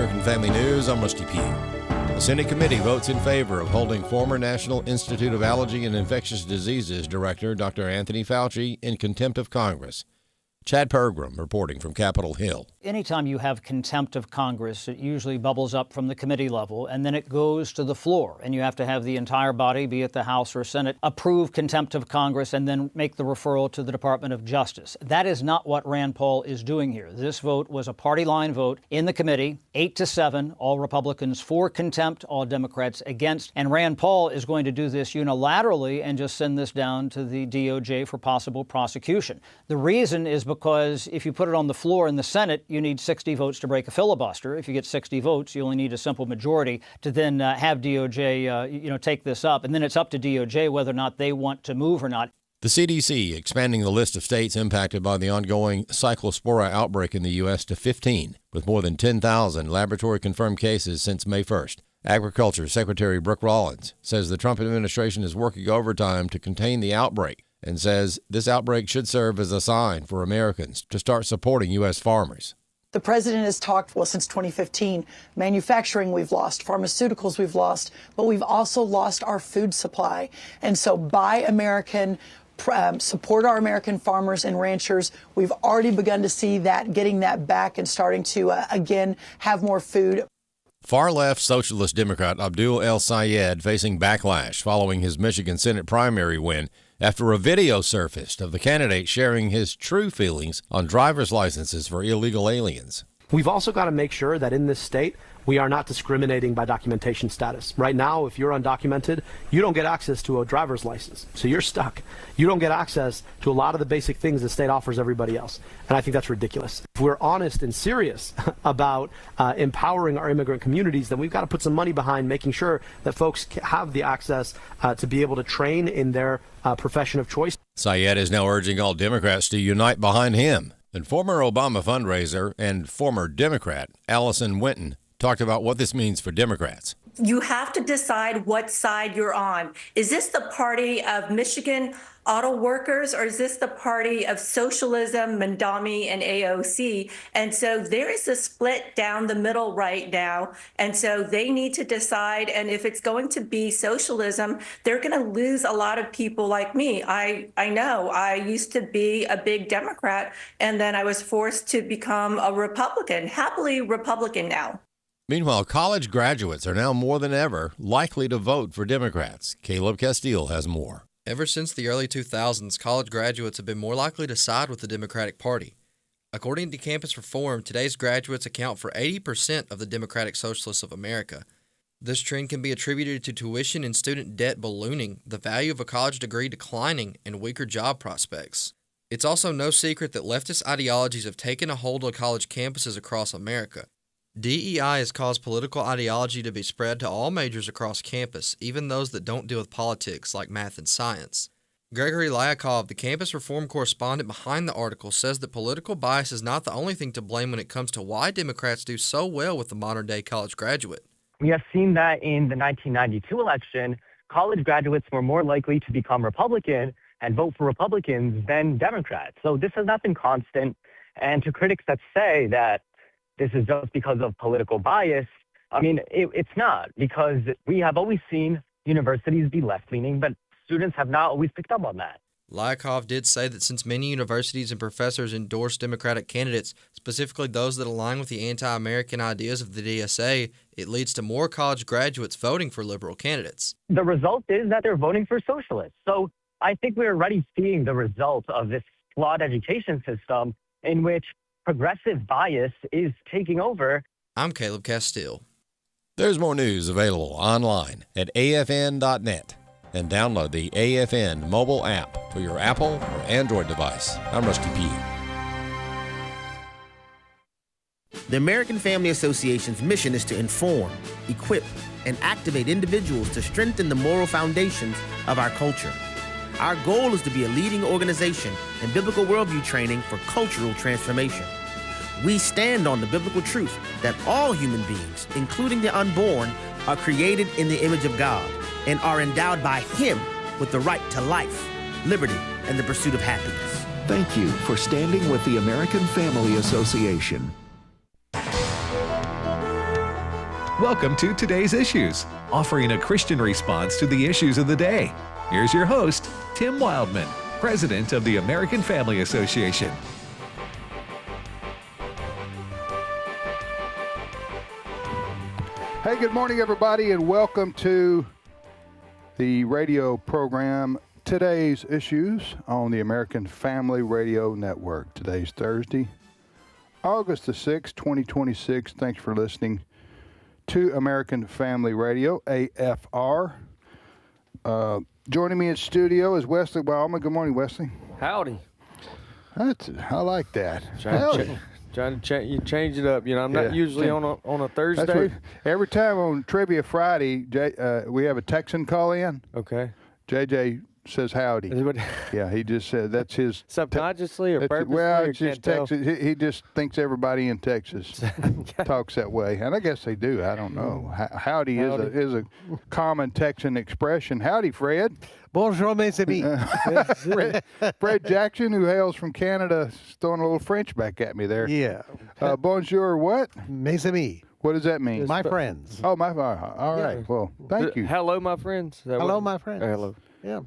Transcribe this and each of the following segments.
American Family News, I'm Rusty Pugh. A Senate committee votes in favor of holding former National Institute of Allergy and Infectious Diseases Director Dr. Anthony Fauci in contempt of Congress. Chad Pergram reporting from Capitol Hill. Anytime you have contempt of Congress, it usually bubbles up from the committee level, and then it goes to the floor. And you have to have the entire body, be it the House or Senate, approve contempt of Congress and then make the referral to the Department of Justice. That is not what Rand Paul is doing here. This vote was a party line vote in the committee, 8-7, all Republicans for contempt, all Democrats against. And Rand Paul is going to do this unilaterally and just send this down to the DOJ for possible prosecution. The reason is because if you put it on the floor in the Senate, you need 60 votes to break a filibuster. If you get 60 votes, you only need a simple majority to then have DOJ, take this up. And then it's up to DOJ whether or not they want to move or not. The CDC expanding the list of states impacted by the ongoing cyclospora outbreak in the U.S. to 15, with more than 10,000 laboratory-confirmed cases since May 1st. Agriculture Secretary Brooke Rollins says the Trump administration is working overtime to contain the outbreak, and says this outbreak should serve as a sign for Americans to start supporting U.S. farmers. The president has talked, since 2015, manufacturing we've lost, pharmaceuticals we've lost, but we've also lost our food supply. And so buy American, support our American farmers and ranchers. We've already begun to see that, getting that back and starting to, again, have more food. Far-left Socialist Democrat Abdul El Sayed facing backlash following his Michigan Senate primary win after a video surfaced of the candidate sharing his true feelings on driver's licenses for illegal aliens. We've also got to make sure that in this state, we are not discriminating by documentation status. Right now, if you're undocumented, you don't get access to a driver's license, so you're stuck. You don't get access to a lot of the basic things the state offers everybody else, and I think that's ridiculous. If we're honest and serious about empowering our immigrant communities, then we've got to put some money behind making sure that folks have the access to be able to train in their profession of choice. Sayed is now urging all Democrats to unite behind him. And former Obama fundraiser and former Democrat Allison Winton talked about what this means for Democrats. You have to decide what side you're on. Is this the party of Michigan auto workers, or is this the party of socialism, Mandami, and AOC? And so there is a split down the middle right now. And so they need to decide. And if it's going to be socialism, they're going to lose a lot of people like me. I know I used to be a big Democrat, and then I was forced to become a Republican, happily Republican now. Meanwhile, college graduates are now more than ever likely to vote for Democrats. Caleb Castile has more. Ever since the early 2000s, college graduates have been more likely to side with the Democratic Party. According to Campus Reform, today's graduates account for 80% of the Democratic Socialists of America. This trend can be attributed to tuition and student debt ballooning, the value of a college degree declining, and weaker job prospects. It's also no secret that leftist ideologies have taken a hold of college campuses across America. DEI has caused political ideology to be spread to all majors across campus, even those that don't deal with politics like math and science. Gregory Lyakov, the campus reform correspondent behind the article, says that political bias is not the only thing to blame when it comes to why Democrats do so well with the modern-day college graduate. We have seen that in the 1992 election, college graduates were more likely to become Republican and vote for Republicans than Democrats. So this has not been constant. And to critics that say that this is just because of political bias, I mean, it's not, because we have always seen universities be left-leaning, but students have not always picked up on that. Lyakov did say that since many universities and professors endorse Democratic candidates, specifically those that align with the anti-American ideas of the DSA, it leads to more college graduates voting for liberal candidates. The result is that they're voting for socialists. So I think we're already seeing the result of this flawed education system in which progressive bias is taking over. I'm Caleb Castile. There's more news available online at afn.net and download the AFN mobile app for your Apple or Android device. I'm Rusty Pugh. The American Family Association's mission is to inform, equip, and activate individuals to strengthen the moral foundations of our culture. Our goal is to be a leading organization in biblical worldview training for cultural transformation. We stand on the biblical truth that all human beings, including the unborn, are created in the image of God and are endowed by Him with the right to life, liberty, and the pursuit of happiness. Thank you for standing with the American Family Association. Welcome to Today's Issues, offering a Christian response to the issues of the day. Here's your host, Tim Wildmon, President of the American Family Association. Hey, good morning, everybody, and welcome to the radio program Today's Issues on the American Family Radio Network. Today's Thursday, August the 6th, 2026. Thanks for listening to American Family Radio, AFR. Joining me in studio is Wesley Wildmon. Good morning, Wesley. Howdy. I like that. Trying to change it up. You know, I'm not usually on a Thursday. Every time on Trivia Friday, we have a Texan call in. Okay. JJ says howdy. Yeah, he just said that's his subconsciously or purposely. Well, it's just Texas. He just thinks everybody in Texas talks that way, and I guess they do. I don't know. Howdy is a common Texan expression. Howdy, Fred. Bonjour, mes amis. Fred Jackson, who hails from Canada, is throwing a little French back at me there. Yeah. Bonjour, what? Mes amis. What does that mean? My friends. Oh, my. All right. Well, thank you. Hello, my friends. Hello, my friends. Hello. Yeah.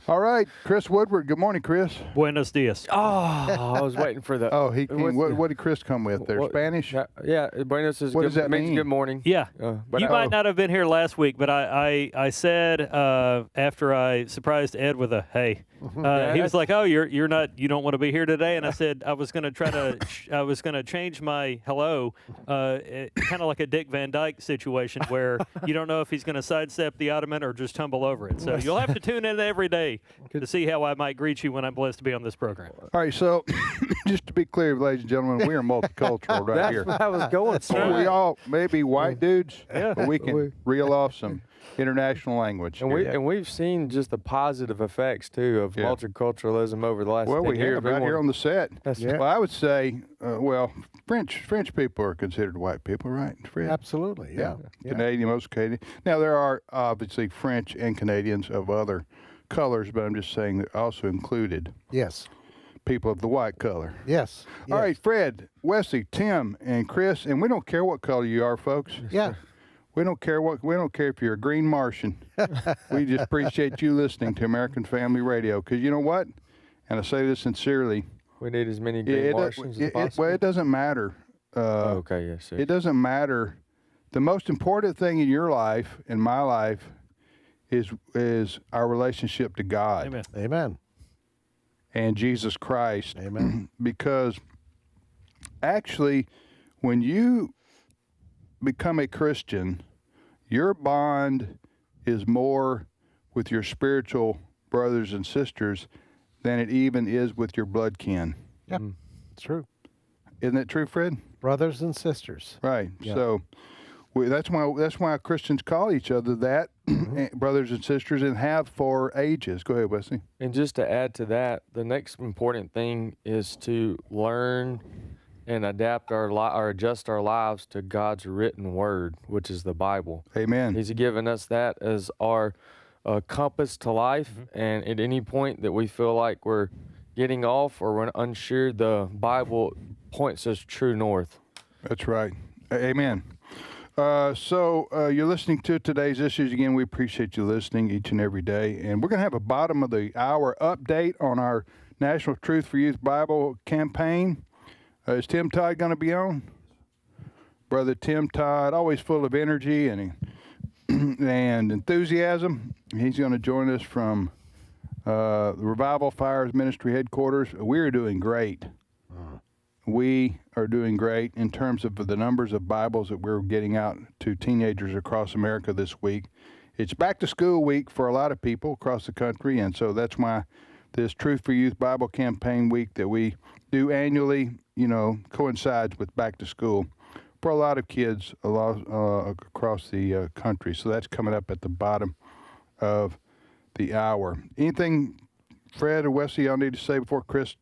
All right, Chris Woodward. Good morning, Chris. Buenos dias. Oh, I was waiting for the. Oh, he came. What did Chris come with there? Spanish? Yeah, Buenos is what good, does that means mean? good morning. Yeah. You might not have been here last week, but I said after I surprised Ed with a hey, he was like, "Oh, you don't want to be here today," and I said I was going to change my hello, kind of like a Dick Van Dyke situation where you don't know if he's going to sidestep the ottoman or just tumble over it. So you'll have to tune in every day to see how I might greet you when I'm blessed to be on this program. All right, so just to be clear, ladies and gentlemen, we are multicultural right here. That's what I was going for. We all may be white dudes, but we can reel off some international language. And we've seen just the positive effects, too, of multiculturalism over the last 10 years. Right here on the set. Yeah. Well, I would say, French people are considered white people, right, Fred? Absolutely, yeah. Canadian, most Canadian. Now, there are obviously French and Canadians of other colors, but I'm just saying that also included. Yes. People of the white color. Yes. All right, Fred, Wesley, Tim, and Chris, and we don't care what color you are, folks. Yeah. We don't care if you're a green Martian. We just appreciate you listening to American Family Radio, because you know what? And I say this sincerely. We need as many green Martians as possible. Well, it doesn't matter. Okay, yes, sir. It doesn't matter. The most important thing in your life, in my life, is our relationship to God. Amen. Amen. And Jesus Christ. Amen. Because actually, when you become a Christian, your bond is more with your spiritual brothers and sisters than it even is with your blood kin. Yeah, it's true. Isn't that true, Fred? Brothers and sisters. Right. Yeah. So that's why Christians call each other that, brothers and sisters, and have for ages. Go ahead, Wesley. And just to add to that, the next important thing is to learn and adapt or adjust our lives to God's written word, which is the Bible. Amen. He's given us that as our compass to life, and at any point that we feel like we're getting off or we're unsure, the Bible points us true north. That's right. Amen. So you're listening to Today's Issues. Again, we appreciate you listening each and every day. And we're going to have a bottom of the hour update on our National Truth for Youth Bible campaign. Is Tim Todd going to be on? Brother Tim Todd, always full of energy and enthusiasm. He's going to join us from the Revival Fires Ministry headquarters. We're doing great. We are doing great in terms of the numbers of Bibles that we're getting out to teenagers across America this week. It's back to school week for a lot of people across the country, and so that's why this Truth for Youth Bible campaign week that we do annually, coincides with back to school for a lot of kids across the country. So that's coming up at the bottom of the hour. Anything, Fred or Wesley, y'all need to say before Chris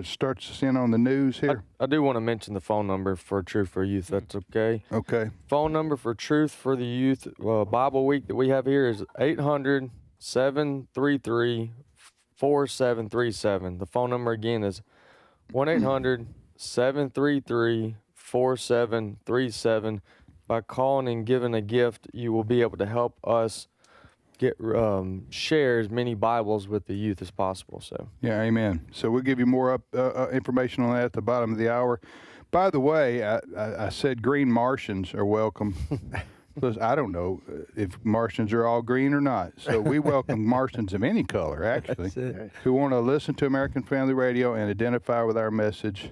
starts us in on the news here? I do want to mention the phone number for Truth for Youth. That's okay. Okay. Phone number for Truth for the Youth Bible Week that we have here is 800-733-4737. The phone number again is 1-800-733-4737. by calling and giving a gift, you will be able to help us get share as many Bibles with the youth as possible. So yeah, amen. So we'll give you more information on that at the bottom of the hour. By the way, I said green Martians are welcome. Because I don't know if Martians are all green or not. So we welcome Martians of any color, actually, who want to listen to American Family Radio and identify with our message.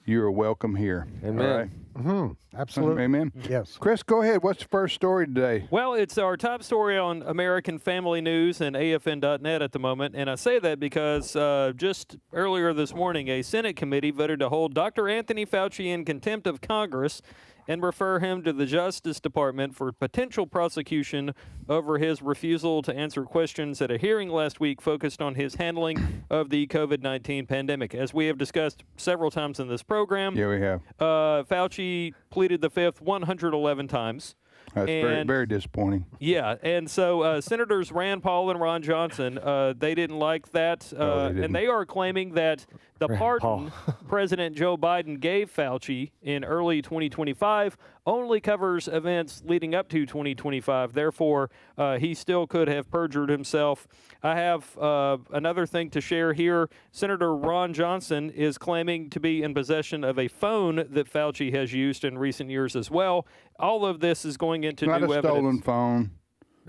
You are welcome here. Amen. All right? Absolutely. Amen. Yes. Chris, go ahead. What's the first story today? Well, it's our top story on American Family News and AFN.net at the moment, and I say that because just earlier this morning, a Senate committee voted to hold Dr. Anthony Fauci in contempt of Congress and refer him to the Justice Department for potential prosecution over his refusal to answer questions at a hearing last week focused on his handling of the COVID-19 pandemic. As we have discussed several times in this program, Yeah, we have. Fauci pleaded the fifth 111 times. That's very, very disappointing. Yeah, and so Senators Rand Paul and Ron Johnson, they didn't like that, and they are claiming that the pardon President Joe Biden gave Fauci in early 2025 only covers events leading up to 2025. Therefore, he still could have perjured himself. I have another thing to share here. Senator Ron Johnson is claiming to be in possession of a phone that Fauci has used in recent years as well. All of this is going into Not new a evidence. stolen phone.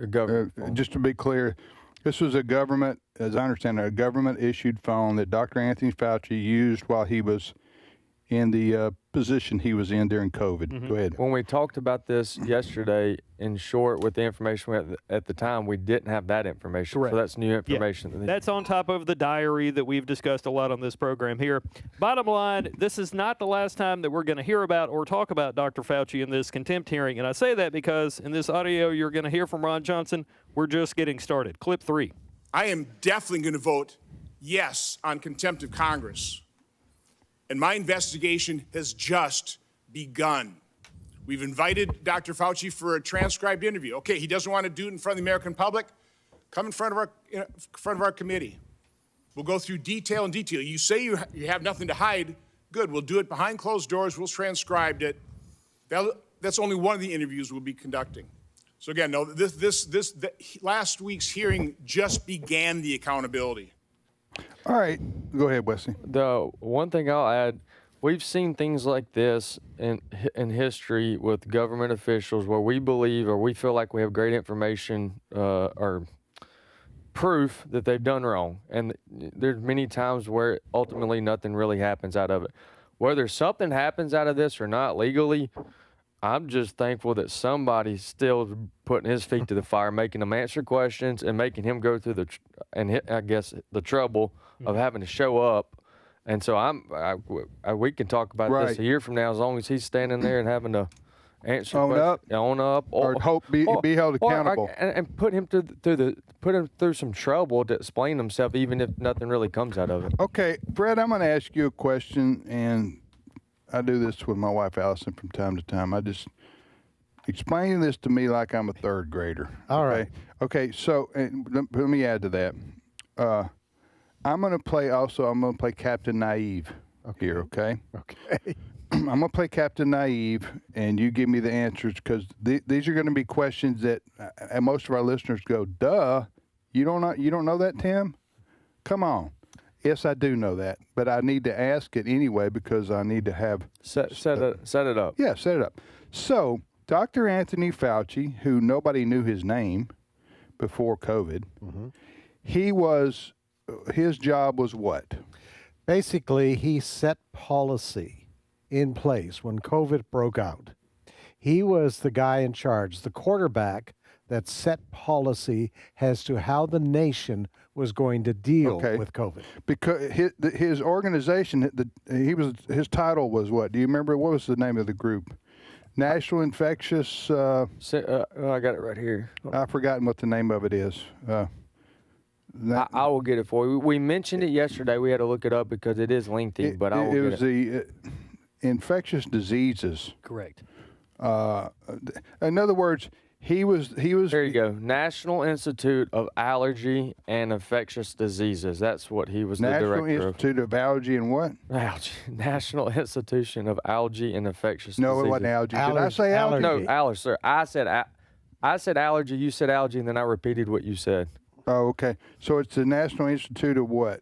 a government phone. Just to be clear, this was a government, as I understand it, a government-issued phone that Dr. Anthony Fauci used while he was in the position he was in during COVID. Go ahead. When we talked about this yesterday, in short, with the information we had at the time, we didn't have that information. Correct. So that's new information. Yeah, that's on top of the diary that we've discussed a lot on this program here. Bottom line, this is not the last time that we're going to hear about or talk about Dr. Fauci in this contempt hearing. And I say that because in this audio you're going to hear from Ron Johnson, we're just getting started. Clip 3. I am definitely going to vote yes on contempt of Congress. And my investigation has just begun. We've invited Dr. Fauci for a transcribed interview. Okay, he doesn't want to do it in front of the American public. Come in front of our committee. We'll go through detail and detail. You say you have nothing to hide. Good. We'll do it behind closed doors. We'll transcribe it. That's only one of the interviews we'll be conducting. So again, no, last week's hearing just began the accountability. All right. Go ahead, Wesley. The one thing I'll add, we've seen things like this in history with government officials where we believe or we feel like we have great information or proof that they've done wrong. And there's many times where ultimately nothing really happens out of it. Whether something happens out of this or not legally, I'm just thankful that somebody's still putting his feet to the fire, making him answer questions and making him go through the trouble of having to show up. And so we can talk about this a year from now as long as he's standing there and having to answer own up, or be held accountable, and put him through some trouble to explain himself, even if nothing really comes out of it. Okay, Fred, I'm going to ask you a question, and I do this with my wife, Allison, from time to time. I just explain this to me like I'm a third grader. All right. Okay, so let me add to that. I'm going to play Captain Naive here, okay? Okay. I'm going to play Captain Naive, and you give me the answers, because these are going to be questions that most of our listeners go, duh, you don't know that, Tim? Come on. Yes, I do know that, but I need to ask it anyway because I need to have... Set it up. Yeah, set it up. So, Dr. Anthony Fauci, who nobody knew his name before COVID, his job was what? Basically, he set policy in place when COVID broke out. He was the guy in charge, the quarterback that set policy as to how the nation was going to deal with COVID. Because his organization, his title was what? Do you remember? What was the name of the group? National Infectious... I got it right here. I've forgotten what the name of it is. I will get it for you. We mentioned it yesterday. We had to look it up because it is lengthy, but I will get it. It was the infectious diseases. Correct. In other words, He was. There you go. National Institute of Allergy and Infectious Diseases. That's what he was the National director Institute of Allergy and what? Allergy. National Institution of Allergy and Infectious No, Diseases. it wasn't allergy. Did I say allergy? No, allergy, sir. I said allergy. You said allergy, and then I repeated what you said. Oh, okay. So it's the National Institute of what?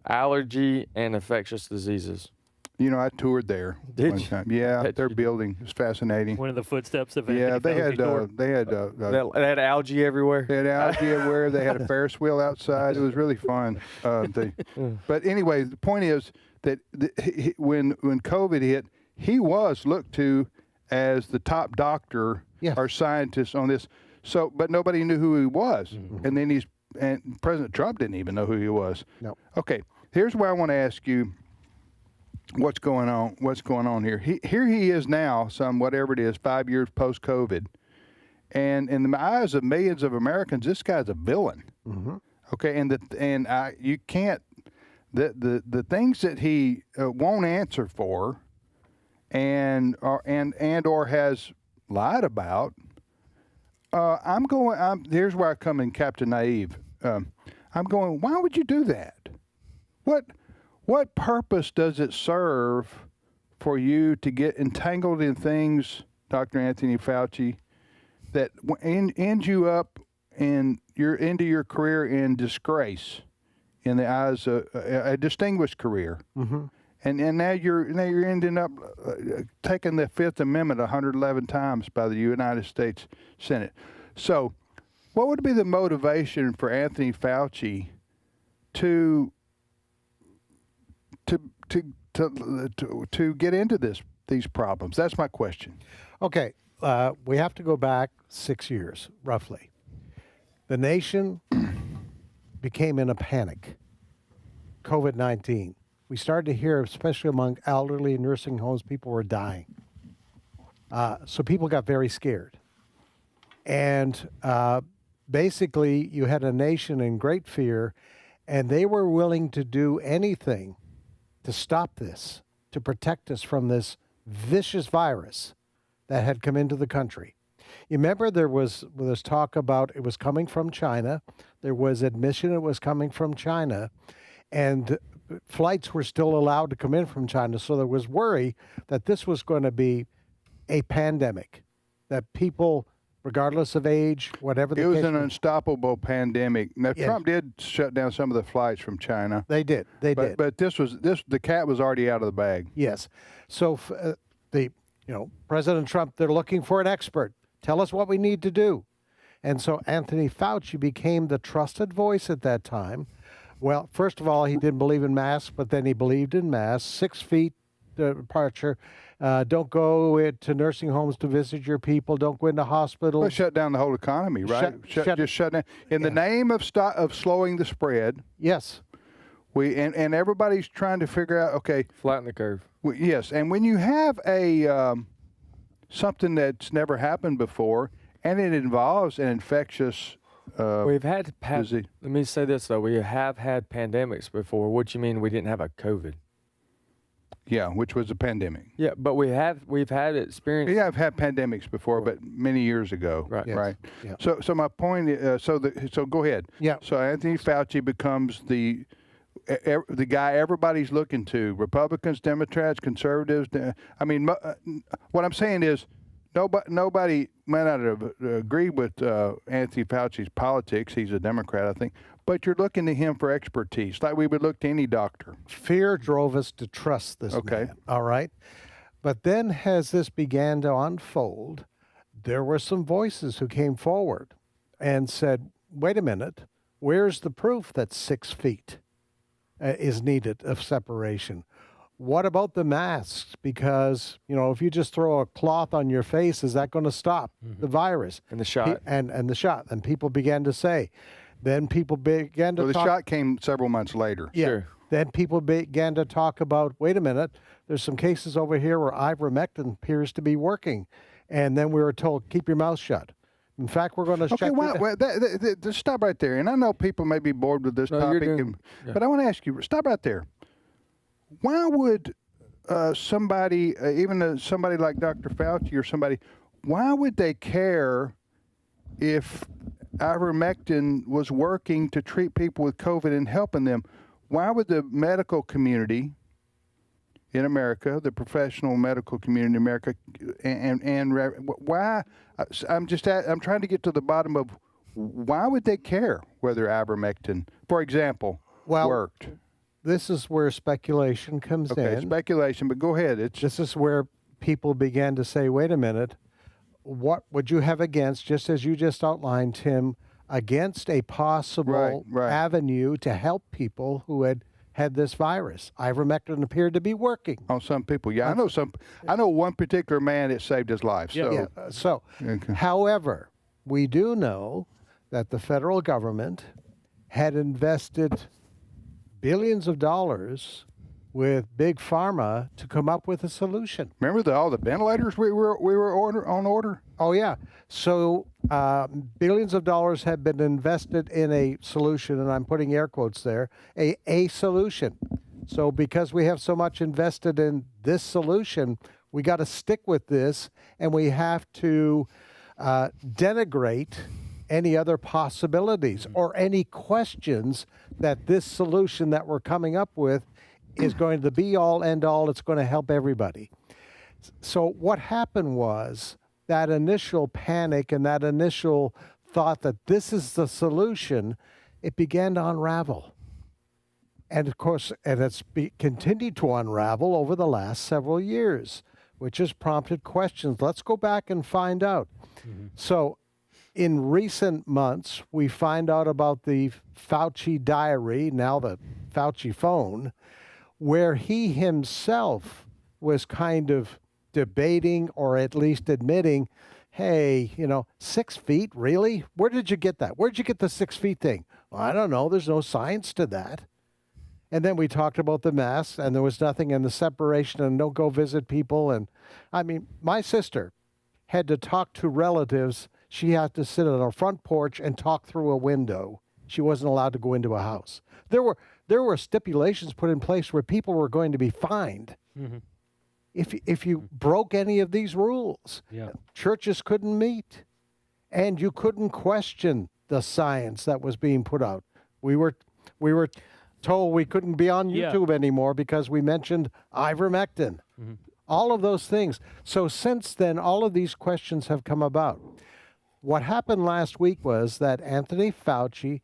Allergy and Infectious Diseases. You know, I toured there. Did one you? time. Yeah, their building is fascinating. One of the footsteps of Yeah, Anthony they Fauci's door. They had algae everywhere. They had algae everywhere. They had a Ferris wheel outside. It was really fun. But anyway, the point is that when COVID hit, he was looked to as the top doctor or scientist on this. So, but nobody knew who he was. And then and President Trump didn't even know who he was. No. Okay, here's where I want to ask you. What's going on here? Here he is now, whatever it is, 5 years post-COVID. And in the eyes of millions of Americans, this guy's a villain. Mm-hmm. Okay, you can't, the things that he won't answer for or has lied about, here's where I come in Captain Naive. I'm going, why would you do that? What purpose does it serve for you to get entangled in things, Dr. Anthony Fauci, that end you up into your career in disgrace in the eyes of a distinguished career? Mm-hmm. And now you're ending up taking the Fifth Amendment 111 times by the United States Senate. So what would be the motivation for Anthony Fauci to get into these problems? That's my question. Okay, we have to go back 6 years, roughly. The nation became in a panic. COVID-19. We started to hear, especially among elderly nursing homes, people were dying. So people got very scared. And basically, you had a nation in great fear, and they were willing to do anything to stop this, to protect us from this vicious virus that had come into the country. You remember there was talk about it was coming from China. There was admission it was coming from China, and flights were still allowed to come in from China. So there was worry that this was going to be a pandemic, that people, regardless of age, whatever the case. It was an unstoppable pandemic. Now, Trump did shut down some of the flights from China. They did. But the cat was already out of the bag. Yes. So President Trump, they're looking for an expert. Tell us what we need to do. And so Anthony Fauci became the trusted voice at that time. Well, first of all, he didn't believe in masks, but then he believed in masks. 6 feet departure. Don't go to nursing homes to visit your people. Don't go into hospitals. Well, shut down the whole economy, right? Just shut down. In the name of slowing the spread. Yes. And everybody's trying to figure out, okay. Flatten the curve. Yes. And when you have something that's never happened before, and it involves an infectious We've had disease. Let me say this, though. We have had pandemics before. What do you mean we didn't have a COVID? Yeah, which was a pandemic. Yeah, but we've had experience. Yeah, I've had pandemics before, but many years ago. Right. Yes. Right. Yeah. So my point is, so go ahead. Yeah. So Anthony Fauci becomes the guy everybody's looking to. Republicans, Democrats, conservatives. I mean, what I'm saying is, nobody might not have agreed with Anthony Fauci's politics. He's a Democrat, I think. But you're looking to him for expertise, like we would look to any doctor. Fear drove us to trust this man. All right. But then as this began to unfold, there were some voices who came forward and said, wait a minute, where's the proof that 6 feet is needed of separation? What about the masks? Because, if you just throw a cloth on your face, is that going to stop the virus? And the shot. And the shot. And people began to say. Then people began to the talk. shot came several months later. Yeah. Sure. Then people began to talk about, wait a minute, there's some cases over here where ivermectin appears to be working. And then we were told, keep your mouth shut. In fact, we're going to check. Just stop right there. And I know people may be bored with this topic, but I want to ask you, stop right there. Why would somebody, even somebody like Dr. Fauci or somebody, why would they care if ivermectin was working to treat people with COVID and helping them, why would the medical community in America, the professional medical community in America, and why? I'm trying to get to the bottom of why would they care whether ivermectin, for example, worked? This is where speculation comes in. Okay, speculation, but go ahead. This is where people began to say, wait a minute, what would you have against, just as you just outlined, Tim, against a possible avenue to help people who had this virus? Ivermectin appeared to be working. On some people, yeah. I know one particular man that saved his life. So, However, we do know that the federal government had invested billions of dollars with Big Pharma to come up with a solution. Remember all the ventilators we were on order? Oh, yeah. So billions of dollars have been invested in a solution, and I'm putting air quotes there, a solution. So because we have so much invested in this solution, we got to stick with this, and we have to denigrate any other possibilities or any questions that this solution that we're coming up with is going to be all end all. It's going to help everybody. So what happened was that initial panic and that initial thought that this is the solution, it began to unravel. And of course, it's continued to unravel over the last several years, which has prompted questions. Let's go back and find out. So in recent months, we find out about the Fauci diary, now the Fauci phone, where he himself was kind of debating or at least admitting, hey, 6 feet, really? Where did you get that? Where'd you get the 6 feet thing? Well, I don't know. There's no science to that. And then we talked about the masks, and there was nothing in the separation and don't go visit people. And I mean, my sister had to talk to relatives. She had to sit on a front porch and talk through a window. She wasn't allowed to go into a house. There were stipulations put in place where people were going to be fined if you broke any of these rules. Churches couldn't meet, and you couldn't question the science that was being put out. We were told we couldn't be on YouTube anymore because we mentioned ivermectin. All of those things. So since then, all of these questions have come about. What happened last week was that Anthony Fauci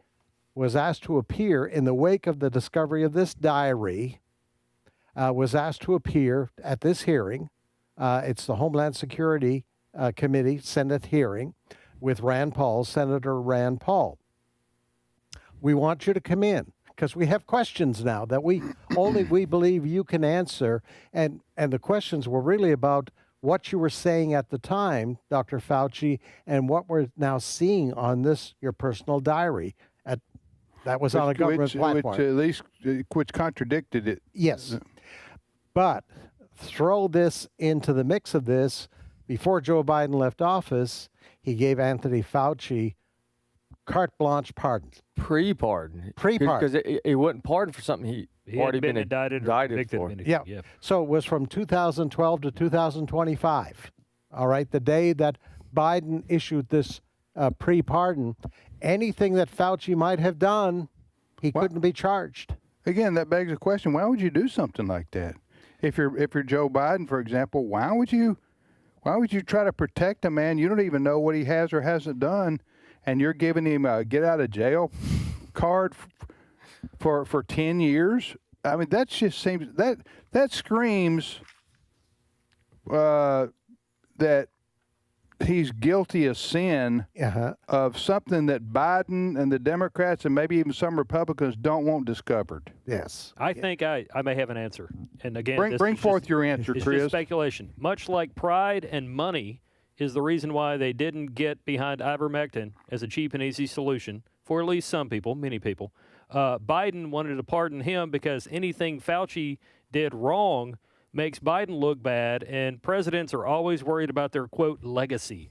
was asked to appear in the wake of the discovery of this diary, was asked to appear at this hearing. It's the Homeland Security Committee Senate hearing with Senator Rand Paul. We want you to come in because we have questions now that we believe you can answer. And the questions were really about what you were saying at the time, Dr. Fauci, and what we're now seeing on your personal diary. That was on a government platform. Which contradicted it. Yes. But throw this into the mix of this. Before Joe Biden left office, he gave Anthony Fauci carte blanche pardon. Pre-pardon. Pre-pardon. Because it wasn't pardoned for something he already been indicted for. Yeah. So it was from 2012 to 2025. All right. The day that Biden issued this pre-pardon, anything that Fauci might have done, he couldn't be charged. Again, that begs the question: why would you do something like that? If you're Joe Biden, for example, why would you try to protect a man you don't even know what he has or hasn't done, and you're giving him a get out of jail card for 10 years? I mean, that just seems that screams that he's guilty of sin of something that Biden and the Democrats and maybe even some Republicans don't want discovered. Yes. I think I may have an answer. And again, bring forth your answer, Chris. Chris. Just speculation. Much like pride and money is the reason why they didn't get behind ivermectin as a cheap and easy solution for at least some people, many people. Biden wanted to pardon him because anything Fauci did wrong makes Biden look bad, and presidents are always worried about their, quote, legacy.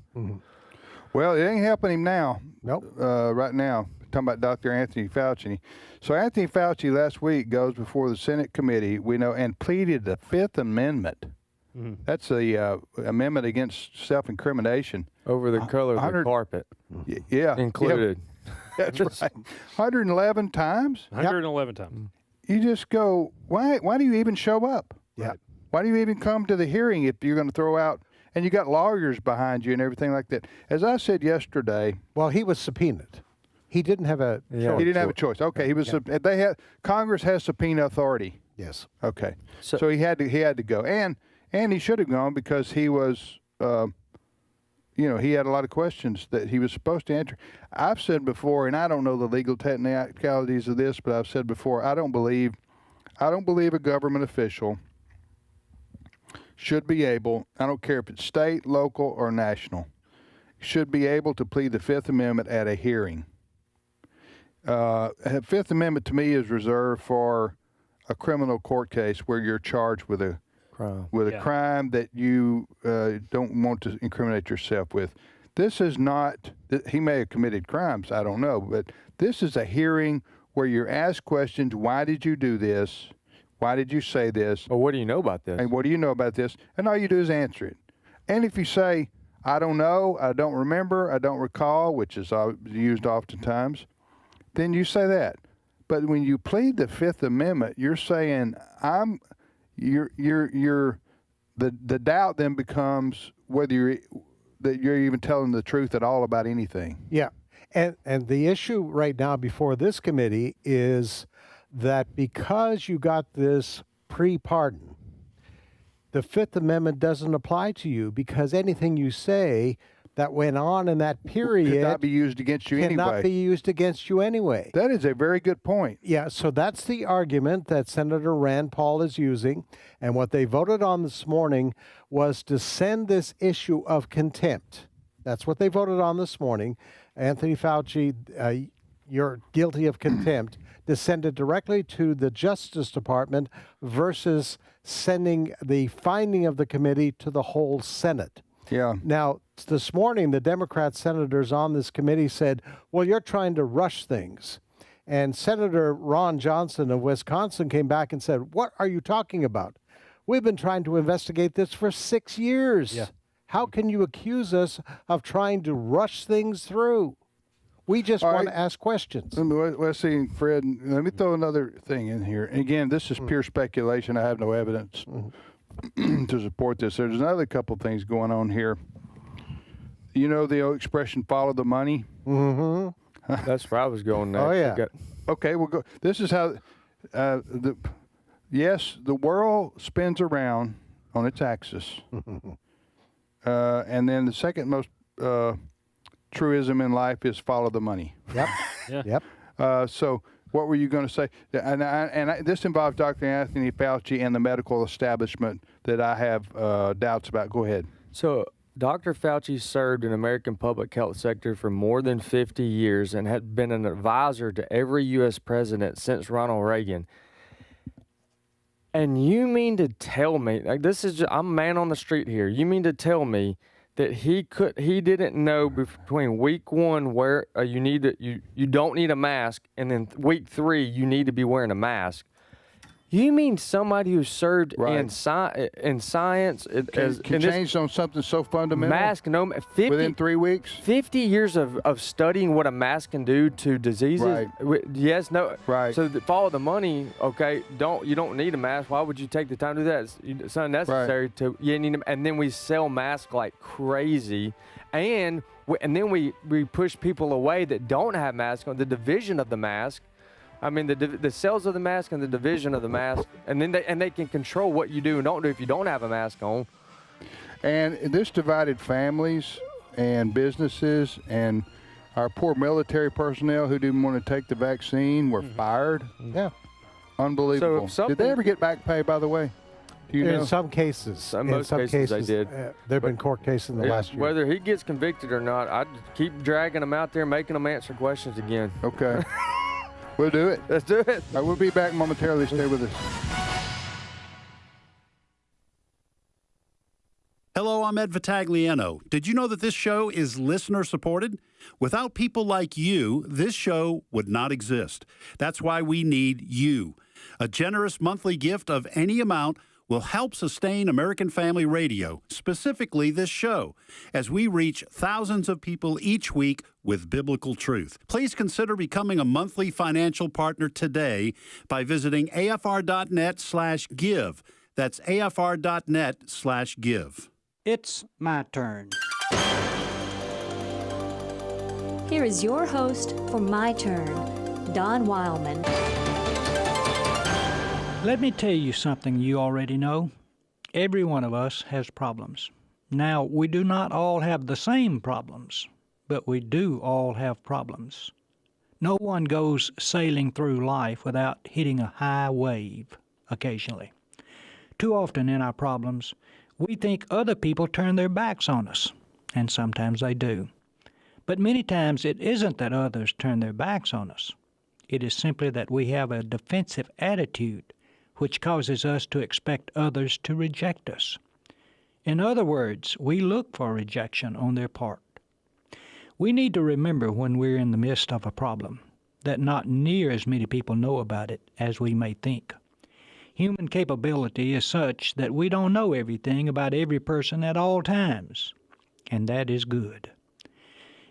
Well, it ain't helping him now. Nope. Right now, talking about Dr. Anthony Fauci. So Anthony Fauci last week goes before the Senate committee, we know, and pleaded the Fifth Amendment. That's the amendment against self-incrimination. Over the color of the carpet. Yeah. Included. Yeah, that's right. 111 times? 111 times. You just go, why do you even show up? Yeah. Why do you even come to the hearing if you're going to throw out, and you got lawyers behind you and everything like that? As I said yesterday. Well, he was subpoenaed. He didn't have a choice. He didn't have a choice. Okay, he was. Yeah. Congress has subpoena authority. Yes. Okay. So he had to go, and he should have gone because he was, he had a lot of questions that he was supposed to answer. I've said before, and I don't know the legal technicalities of this, but I've said before, I don't believe a government official should be able, I don't care if it's state, local, or national, should be able to plead the Fifth Amendment at a hearing. Fifth Amendment to me is reserved for a criminal court case where you're charged with a crime that you don't want to incriminate yourself with. This is not, he may have committed crimes, I don't know, but this is a hearing where you're asked questions. Why did you do this? Why did you say this? Well, what do you know about this? And what do you know about this? And all you do is answer it. And if you say, I don't know, I don't remember, I don't recall, which is used oftentimes, then you say that. But when you plead the Fifth Amendment, you're saying the doubt then becomes whether you're even telling the truth at all about anything. Yeah. And the issue right now before this committee is that because you got this pre-pardon, the Fifth Amendment doesn't apply to you because anything you say that went on in that period cannot be used against you anyway. Cannot be used against you anyway. That is a very good point. Yeah, so that's the argument that Senator Rand Paul is using. And what they voted on this morning was to send this issue of contempt. That's what they voted on this morning. Anthony Fauci, you're guilty of contempt, to send it directly to the Justice Department versus sending the finding of the committee to the whole Senate. Yeah. Now, this morning, the Democrat senators on this committee said, well, you're trying to rush things. And Senator Ron Johnson of Wisconsin came back and said, what are you talking about? We've been trying to investigate this for 6 years. Yeah. How can you accuse us of trying to rush things through? We just want to ask questions. Wesley and Fred, let me throw another thing in here. Again, this is pure speculation. I have no evidence to support this. There's another couple things going on here. You know the old expression, follow the money? Mm-hmm. That's where I was going next. Oh, yeah. Okay, we'll go. This is how, the world spins around on its axis. And then the second most truism in life is follow the money. Yep. Yeah. Yep. So what were you going to say? This involves Dr. Anthony Fauci and the medical establishment that I have doubts about. Go ahead. So Dr. Fauci served in American public health sector for more than 50 years and had been an advisor to every U.S. president since Ronald Reagan. And you mean to tell me, like I'm a man on the street here. You mean to tell me that he didn't know between week 1 where you don't need a mask, and then week 3 you need to be wearing a mask? You mean somebody who served in science can change on something so fundamental? Mask, no, 50, within 3 weeks? 50 years of studying what a mask can do to diseases. Right. Yes, no. Right. So follow the money. Okay, you don't need a mask. Why would you take the time to do that? It's unnecessary to. You need them, and then we sell masks like crazy, and then we push people away that don't have masks on the division of the mask. I mean, the sales of the mask and the division of the mask, and then they can control what you do and don't do if you don't have a mask on. And this divided families and businesses, and our poor military personnel who didn't want to take the vaccine were fired. Yeah. Unbelievable. Did they ever get back pay, by the way? Do you know? In some cases. In some cases they did. There have been court cases in the last year. Whether he gets convicted or not, I'd keep dragging him out there, making him answer questions again. Okay. We'll do it. Let's do it. All right, we'll be back momentarily. Stay with us. Hello, I'm Ed Vitagliano. Did you know that this show is listener supported? Without people like you, this show would not exist. That's why we need you. A generous monthly gift of any amount will help sustain American Family Radio, specifically this show, as we reach thousands of people each week with biblical truth. Please consider becoming a monthly financial partner today by visiting afr.net/give. That's afr.net/give. It's my turn. Here is your host for My Turn, Don Wildmon. Let me tell you something you already know. Every one of us has problems. Now, we do not all have the same problems, but we do all have problems. No one goes sailing through life without hitting a high wave occasionally. Too often in our problems, we think other people turn their backs on us, and sometimes they do. But many times it isn't that others turn their backs on us. It is simply that we have a defensive attitude, which causes us to expect others to reject us. In other words, we look for rejection on their part. We need to remember when we're in the midst of a problem that not near as many people know about it as we may think. Human capability is such that we don't know everything about every person at all times, and that is good.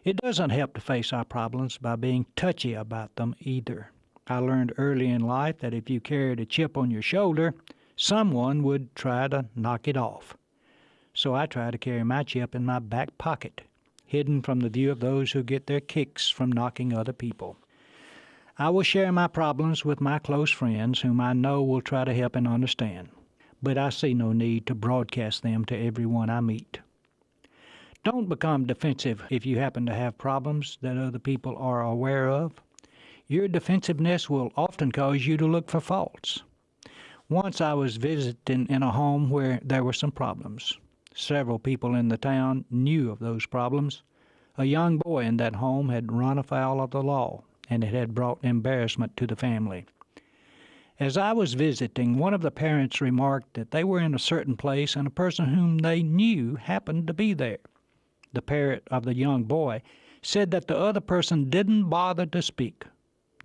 It doesn't help to face our problems by being touchy about them either. I learned early in life that if you carried a chip on your shoulder, someone would try to knock it off. So I try to carry my chip in my back pocket, hidden from the view of those who get their kicks from knocking other people. I will share my problems with my close friends whom I know will try to help and understand, but I see no need to broadcast them to everyone I meet. Don't become defensive if you happen to have problems that other people are aware of. Your defensiveness will often cause you to look for faults. Once I was visiting in a home where there were some problems. Several people in the town knew of those problems. A young boy in that home had run afoul of the law, and it had brought embarrassment to the family. As I was visiting, one of the parents remarked that they were in a certain place and a person whom they knew happened to be there. The parent of the young boy said that the other person didn't bother to speak.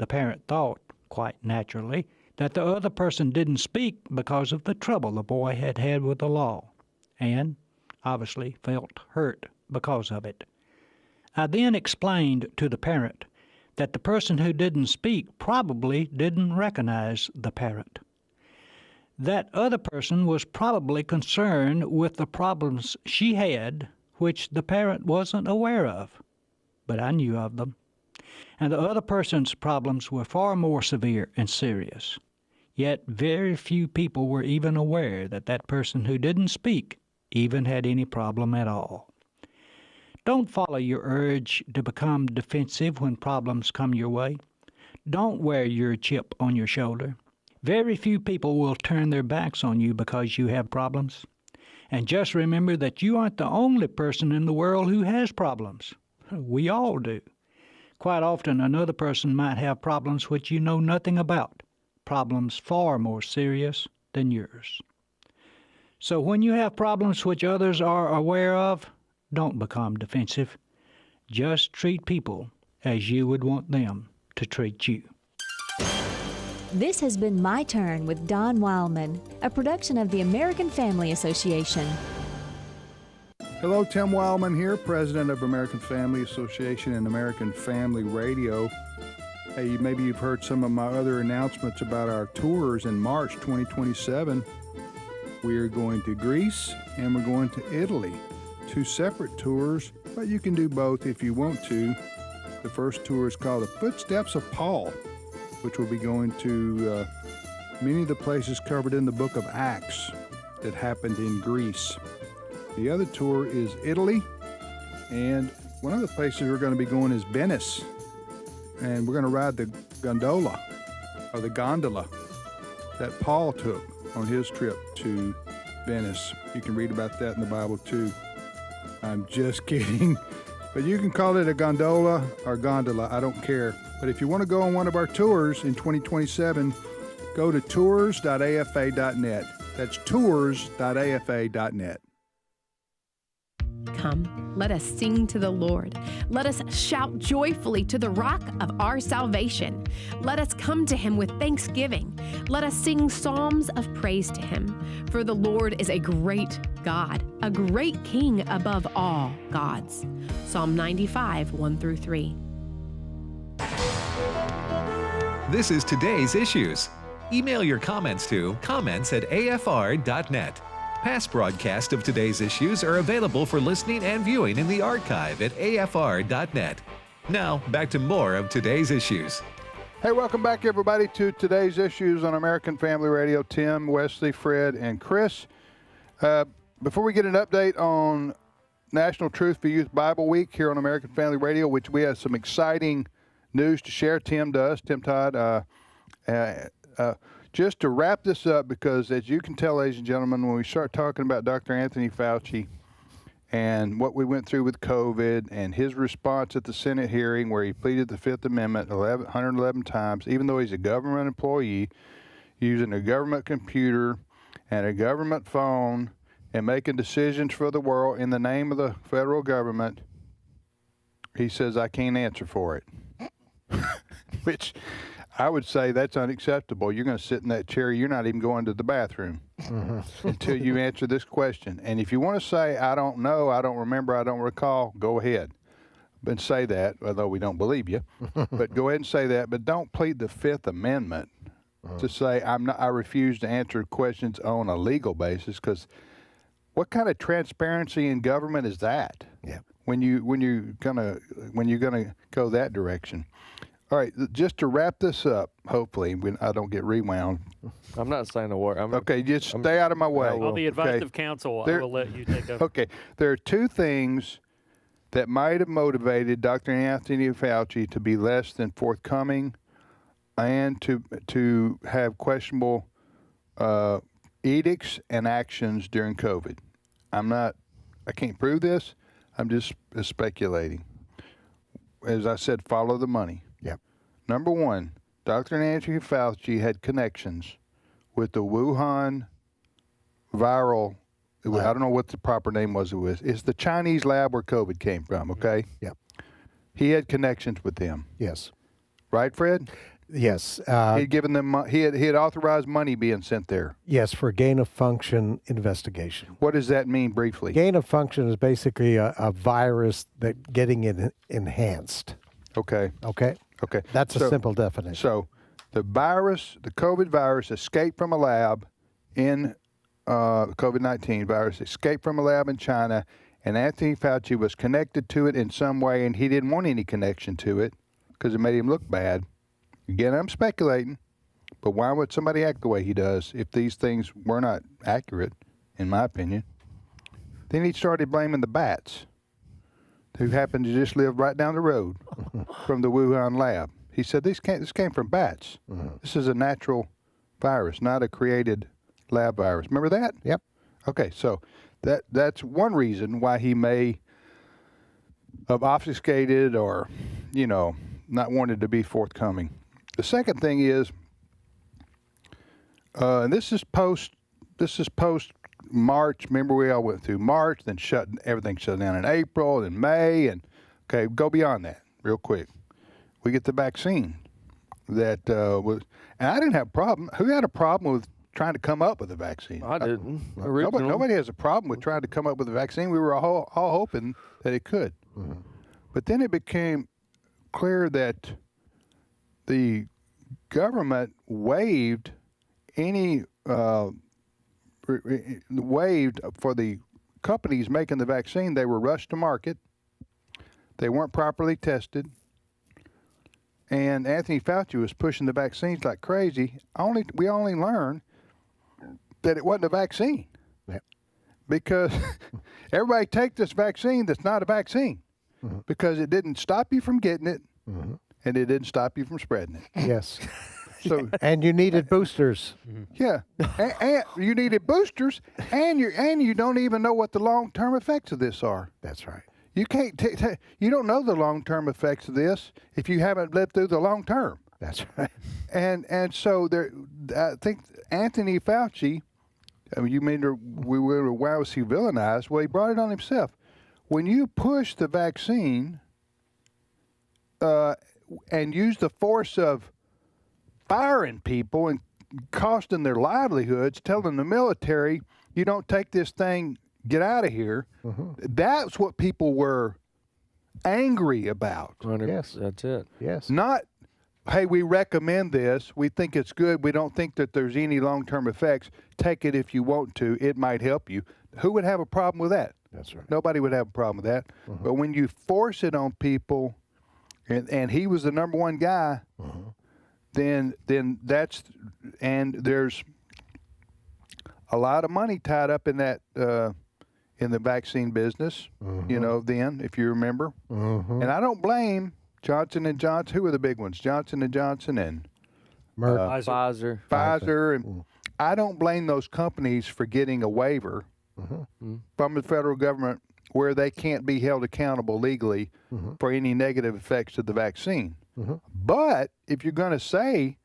The parent thought, quite naturally, that the other person didn't speak because of the trouble the boy had had with the law, and obviously felt hurt because of it. I then explained to the parent that the person who didn't speak probably didn't recognize the parent. That other person was probably concerned with the problems she had, which the parent wasn't aware of, but I knew of them. And the other person's problems were far more severe and serious. Yet very few people were even aware that that person who didn't speak even had any problem at all. Don't follow your urge to become defensive when problems come your way. Don't wear your chip on your shoulder. Very few people will turn their backs on you because you have problems. And just remember that you aren't the only person in the world who has problems. We all do. Quite often another person might have problems which you know nothing about, problems far more serious than yours. So when you have problems which others are aware of, don't become defensive. Just treat people as you would want them to treat you. This has been My Turn with Don Wildmon, a production of the American Family Association. Hello, Tim Wildmon here, president of American Family Association and American Family Radio. Hey, maybe you've heard some of my other announcements about our tours in March 2027. We are going to Greece and we're going to Italy. 2 separate tours, but you can do both if you want to. The first tour is called The Footsteps of Paul, which will be going to many of the places covered in the book of Acts that happened in Greece. The other tour is Italy, and one of the places we're going to be going is Venice, and we're going to ride the gondola that Paul took on his trip to Venice. You can read about that in the Bible too. I'm just kidding, but you can call it a gondola or gondola, I don't care. But if you want to go on one of our tours in 2027, go to tours.afa.net. That's tours.afa.net. Come, Let us sing to the Lord. Let us shout joyfully to the rock of our salvation. Let us come to him with thanksgiving. Let us sing psalms of praise to him. For the Lord is a great God, a great King above all gods. Psalm 95, 1-3. This is Today's Issues. Email your comments to comments@afr.net. Past broadcasts of Today's Issues are available for listening and viewing in the archive at afr.net. Now, back to more of Today's Issues. Hey, welcome back, everybody, to Today's Issues on American Family Radio. Tim, Wesley, Fred, and Chris. Before we get an update on National Truth for Youth Bible Week here on American Family Radio, which we have some exciting news to share, Tim Todd, just to wrap this up, because as you can tell, ladies and gentlemen, when we start talking about Dr. Anthony Fauci and what we went through with COVID and his response at the Senate hearing where he pleaded the Fifth Amendment 111 times, even though he's a government employee, using a government computer and a government phone and making decisions for the world in the name of the federal government, he says, I can't answer for it. Which I would say that's unacceptable. You're going to sit in that chair. You're not even going to the bathroom until you answer this question. And if you want to say, I don't know, I don't remember, I don't recall, go ahead and say that, although we don't believe you. But go ahead and say that. But don't plead the Fifth Amendment to say I refuse to answer questions on a legal basis, because what kind of transparency in government is that? Yeah. When you're gonna go that direction. All right, just to wrap this up, hopefully, when I don't get rewound. I'm not saying a word. Okay, just stay out of my way. On the advice okay? of counsel, I will let you take over. Okay, there are two things that might have motivated Dr. Anthony Fauci to be less than forthcoming and to have questionable edicts and actions during COVID. I can't prove this. I'm just speculating. As I said, follow the money. Yep. Number one, Dr. Anthony Fauci had connections with the Wuhan viral, I don't know what the proper name was. It's the Chinese lab where COVID came from, okay? Yep. He had connections with them. Yes. Right, Fred? Yes. He'd given them, he had authorized money being sent there. Yes, for gain-of-function investigation. What does that mean briefly? Gain-of-function is basically a virus that getting it enhanced. Okay. Okay? Okay. That's a simple definition. So the COVID virus escaped from a lab in COVID-19 virus, escaped from a lab in China, and Anthony Fauci was connected to it in some way, and he didn't want any connection to it because it made him look bad. Again, I'm speculating, but why would somebody act the way he does if these things were not accurate, in my opinion? Then he started blaming the bats, who happened to just live right down the road from the Wuhan lab. He said this came from bats. This is a natural virus, not a created lab virus. Remember that? Yep. Okay, so that's one reason why he may have obfuscated or, not wanted to be forthcoming. The second thing is, and this is post March. Remember, we all went through March, then everything shut down in April and May, and okay, go beyond that real quick. We get the vaccine that was, and I didn't have a problem. Who had a problem with trying to come up with a vaccine? I didn't. Nobody has a problem with trying to come up with a vaccine. We were all hoping that it could. But then it became clear that the government waived for the companies making the vaccine. They were rushed to market. They weren't properly tested. And Anthony Fauci was pushing the vaccines like crazy. We only learned that it wasn't a vaccine. Yep. Because everybody take this vaccine that's not a vaccine. Because it didn't stop you from getting it, and it didn't stop you from spreading it. Yes. So, and you needed boosters. Yeah, and you needed boosters, and you don't even know what the long-term effects of this are. That's right. You can't. You don't know the long-term effects of this if you haven't lived through the long term. That's right. And so I think Anthony Fauci. I mean, you mean why was he villainized? Well, he brought it on himself. when you push the vaccine and use the force of firing people and costing their livelihoods, telling the military, you don't take this thing, get out of here, that's what people were angry about. Yes, that's it. Yes. Not, hey, we recommend this. We think it's good. We don't think that there's any long-term effects. Take it if you want to. It might help you. Who would have a problem with that? That's right. Nobody would have a problem with that. But when you force it on people, and he was the number one guy, then that's, and there's a lot of money tied up in that, in the vaccine business, you know, then, if you remember. And I don't blame Johnson & Johnson. Who are the big ones? Johnson & Johnson and Pfizer. And I don't blame those companies for getting a waiver from the federal government where they can't be held accountable legally for any negative effects of the vaccine. But if you're going to say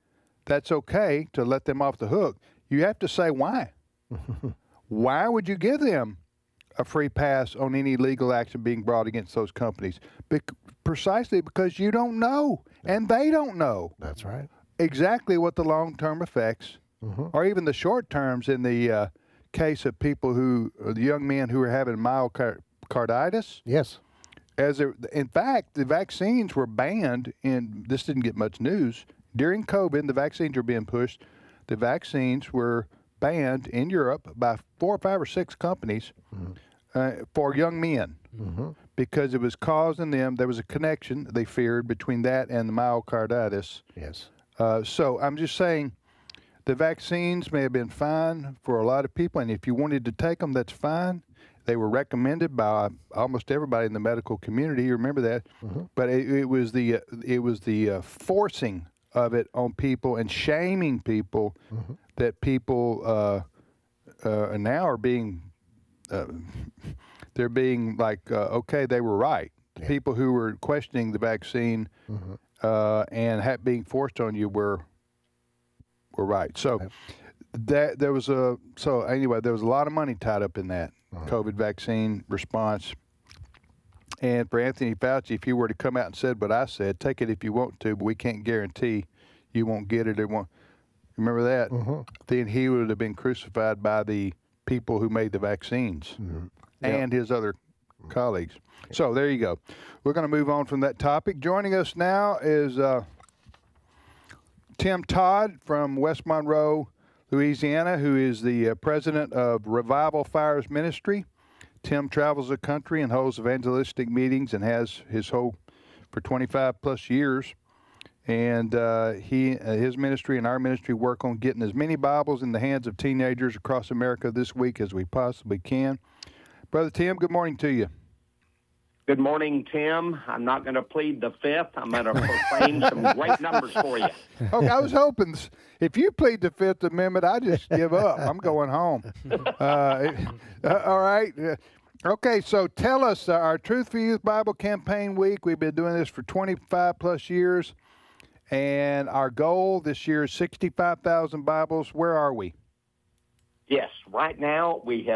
that's okay to let them off the hook, you have to say why. Why would you give them a free pass on any legal action being brought against those companies? Precisely because you don't know, and they don't know. That's right. Exactly what the long-term effects, or even the short terms in the case of people who, the young men who are having myocarditis. Yes. In fact, the vaccines were banned, and this didn't get much news. During COVID, the vaccines were being pushed. The vaccines were banned in Europe by 4, 5, or 6 companies for young men because it was causing them, there was a connection, they feared, between that and the myocarditis. Yes. So I'm just saying the vaccines may have been fine for a lot of people, and if you wanted to take them, that's fine. They were recommended by almost everybody in the medical community. You remember that? But it was the forcing of it on people and shaming people that people now are being they're being like okay, they were right. Yeah. People who were questioning the vaccine and being forced on you were right. So there was a lot of money tied up in that COVID vaccine response. And for Anthony Fauci, if he were to come out and said what I said, take it if you want to, but we can't guarantee you won't get it or won't. Remember that? Then he would have been crucified by the people who made the vaccines and his other colleagues. So there you go. We're going to move on from that topic. Joining us now is Tim Todd from West Monroe, Louisiana, who is the president of Revival Fires Ministry. Tim travels the country and holds evangelistic meetings and has his whole for 25 plus years. And his ministry and our ministry work on getting as many Bibles in the hands of teenagers across America this week as we possibly can. Brother Tim, good morning to you. Good morning, Tim. I'm not going to plead the fifth. I'm going to proclaim some great numbers for you. Okay, I was hoping if you plead the Fifth Amendment, I just give up. I'm going home. All right. Okay, so tell us, our Truth for Youth Bible Campaign Week, we've been doing this for 25 plus years, and our goal this year is 65,000 Bibles. Where are we? Yes, right now we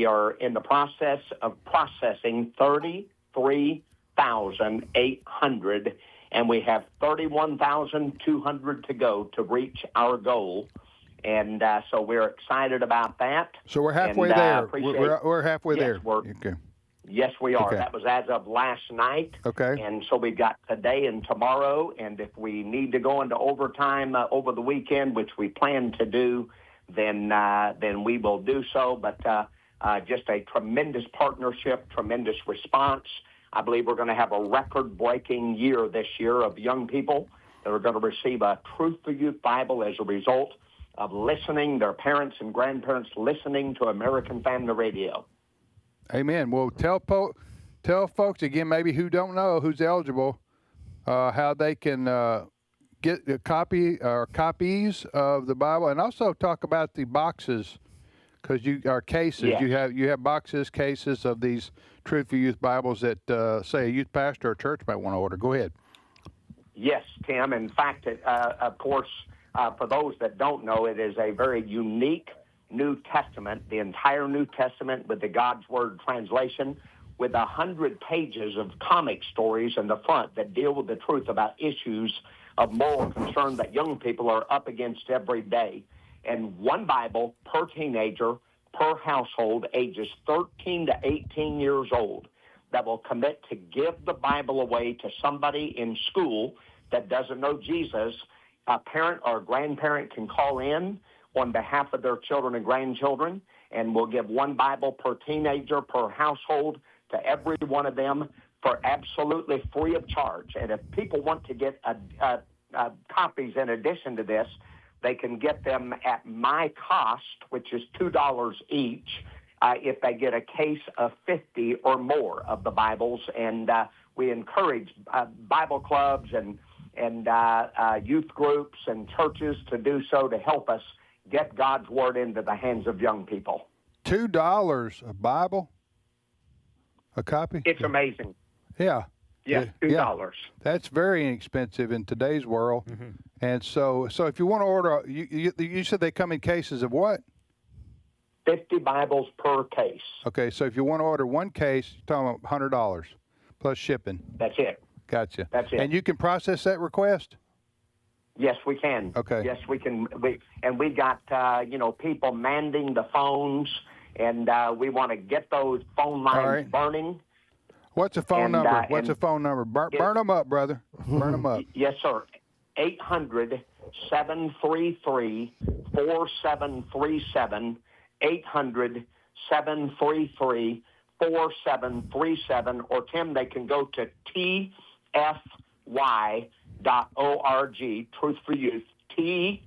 are in the process of processing 33,800, and we have 31,200 to go to reach our goal. And so we're excited about that. So we're halfway there. We're halfway there. Okay. Yes, we are. Okay. That was as of last night. Okay. And so we've got today and tomorrow, and if we need to go into overtime over the weekend, which we plan to do, then we will do so. But just a tremendous partnership, tremendous response. I believe we're going to have a record-breaking year this year of young people that are going to receive a Truth for Youth Bible as a result of listening, their parents and grandparents listening to American Family Radio. Amen. Well, tell folks again, maybe who don't know, who's eligible, how they can get a copy or copies of the Bible, and also talk about the boxes, because you have boxes, cases of these Truth for Youth Bibles that say a youth pastor or church might want to order. Go ahead. Yes, Tim. In fact, of course, for those that don't know, it is a very unique New Testament, the entire New Testament with the God's Word translation, with 100 pages of comic stories in the front that deal with the truth about issues of moral concern that young people are up against every day. And one Bible per teenager, per household, ages 13 to 18 years old, that will commit to give the Bible away to somebody in school that doesn't know Jesus. A parent or grandparent can call in on behalf of their children and grandchildren, and we'll give one Bible per teenager, per household, to every one of them for absolutely free of charge. And if people want to get copies in addition to this, they can get them at my cost, which is $2 each, if they get a case of 50 or more of the Bibles. And we encourage Bible clubs and youth groups and churches to do so to help us get God's Word into the hands of young people. $2 a Bible? A copy? It's amazing. Yeah. Yeah, $2. Yeah. That's very inexpensive in today's world. Mm-hmm. And so if you want to order, you said they come in cases of what? 50 Bibles per case. Okay, so if you want to order one case, you're talking about $100 plus shipping. That's it. Gotcha. That's it. And you can process that request? Yes, we can. Okay. Yes, we can. We got people manning the phones, and we want to get those phone lines burning. What's the phone number? What's the phone number? Burn them up, brother. Burn them up. Yes, sir. 800-733-4737. 800-733-4737. Or, Tim, they can go to tfy.org, Truth for Youth, tfy.org.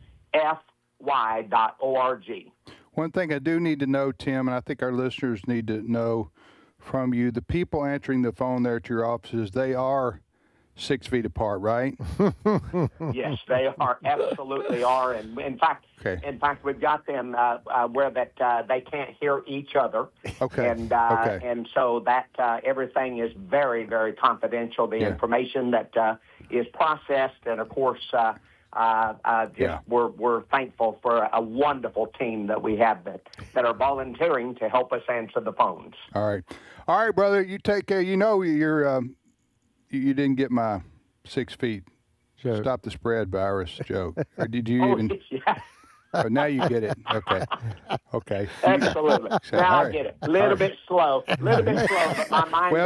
One thing I do need to know, Tim, and I think our listeners need to know from you, the people answering the phone there at your offices, they are 6 feet apart, right? Yes, they are, absolutely are. And in fact, we've got them where they can't hear each other. Okay. And so that everything is very, very confidential. The information that is processed, and of course, we're thankful for a wonderful team that we have that are volunteering to help us answer the phones. All right, brother. You take care. You know you didn't get my 6 feet joke. Stop the spread virus joke. Or did you even? Yeah. Oh, now you get it. Okay. Absolutely. Now I get it. A little bit slow. But my mind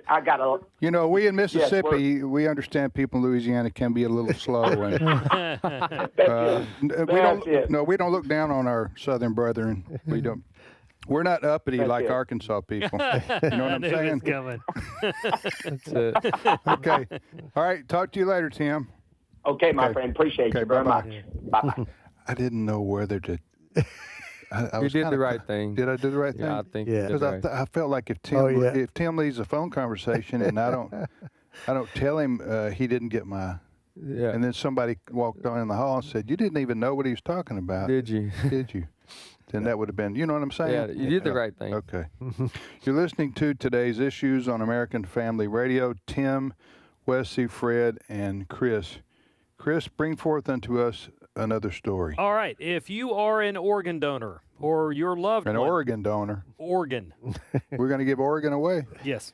I got a. We in Mississippi, we understand people in Louisiana can be a little slow. And, we don't look down on our southern brethren. We don't. We're not uppity like Arkansas people. You know what I'm saying? Coming. That's it. Okay. All right. Talk to you later, Tim. Okay, my friend. Appreciate you very much. Bye-bye. I didn't know whether to. You did the right thing. Did I do the right thing? Yeah, I think you did because I felt like if Tim leaves a phone conversation and I don't tell him he didn't get my. Yeah. And then somebody walked on in the hall and said, "You didn't even know what he was talking about." Did you? Did you? Then that would have been, you know what I'm saying? Yeah, you did the right thing. Okay. You're listening to today's issues on American Family Radio. Tim, Wesley, Fred, and Chris. Chris, bring forth unto us another story. All right. If you are an organ donor or your loved one. An organ donor. Organ. We're going to give organ away? Yes.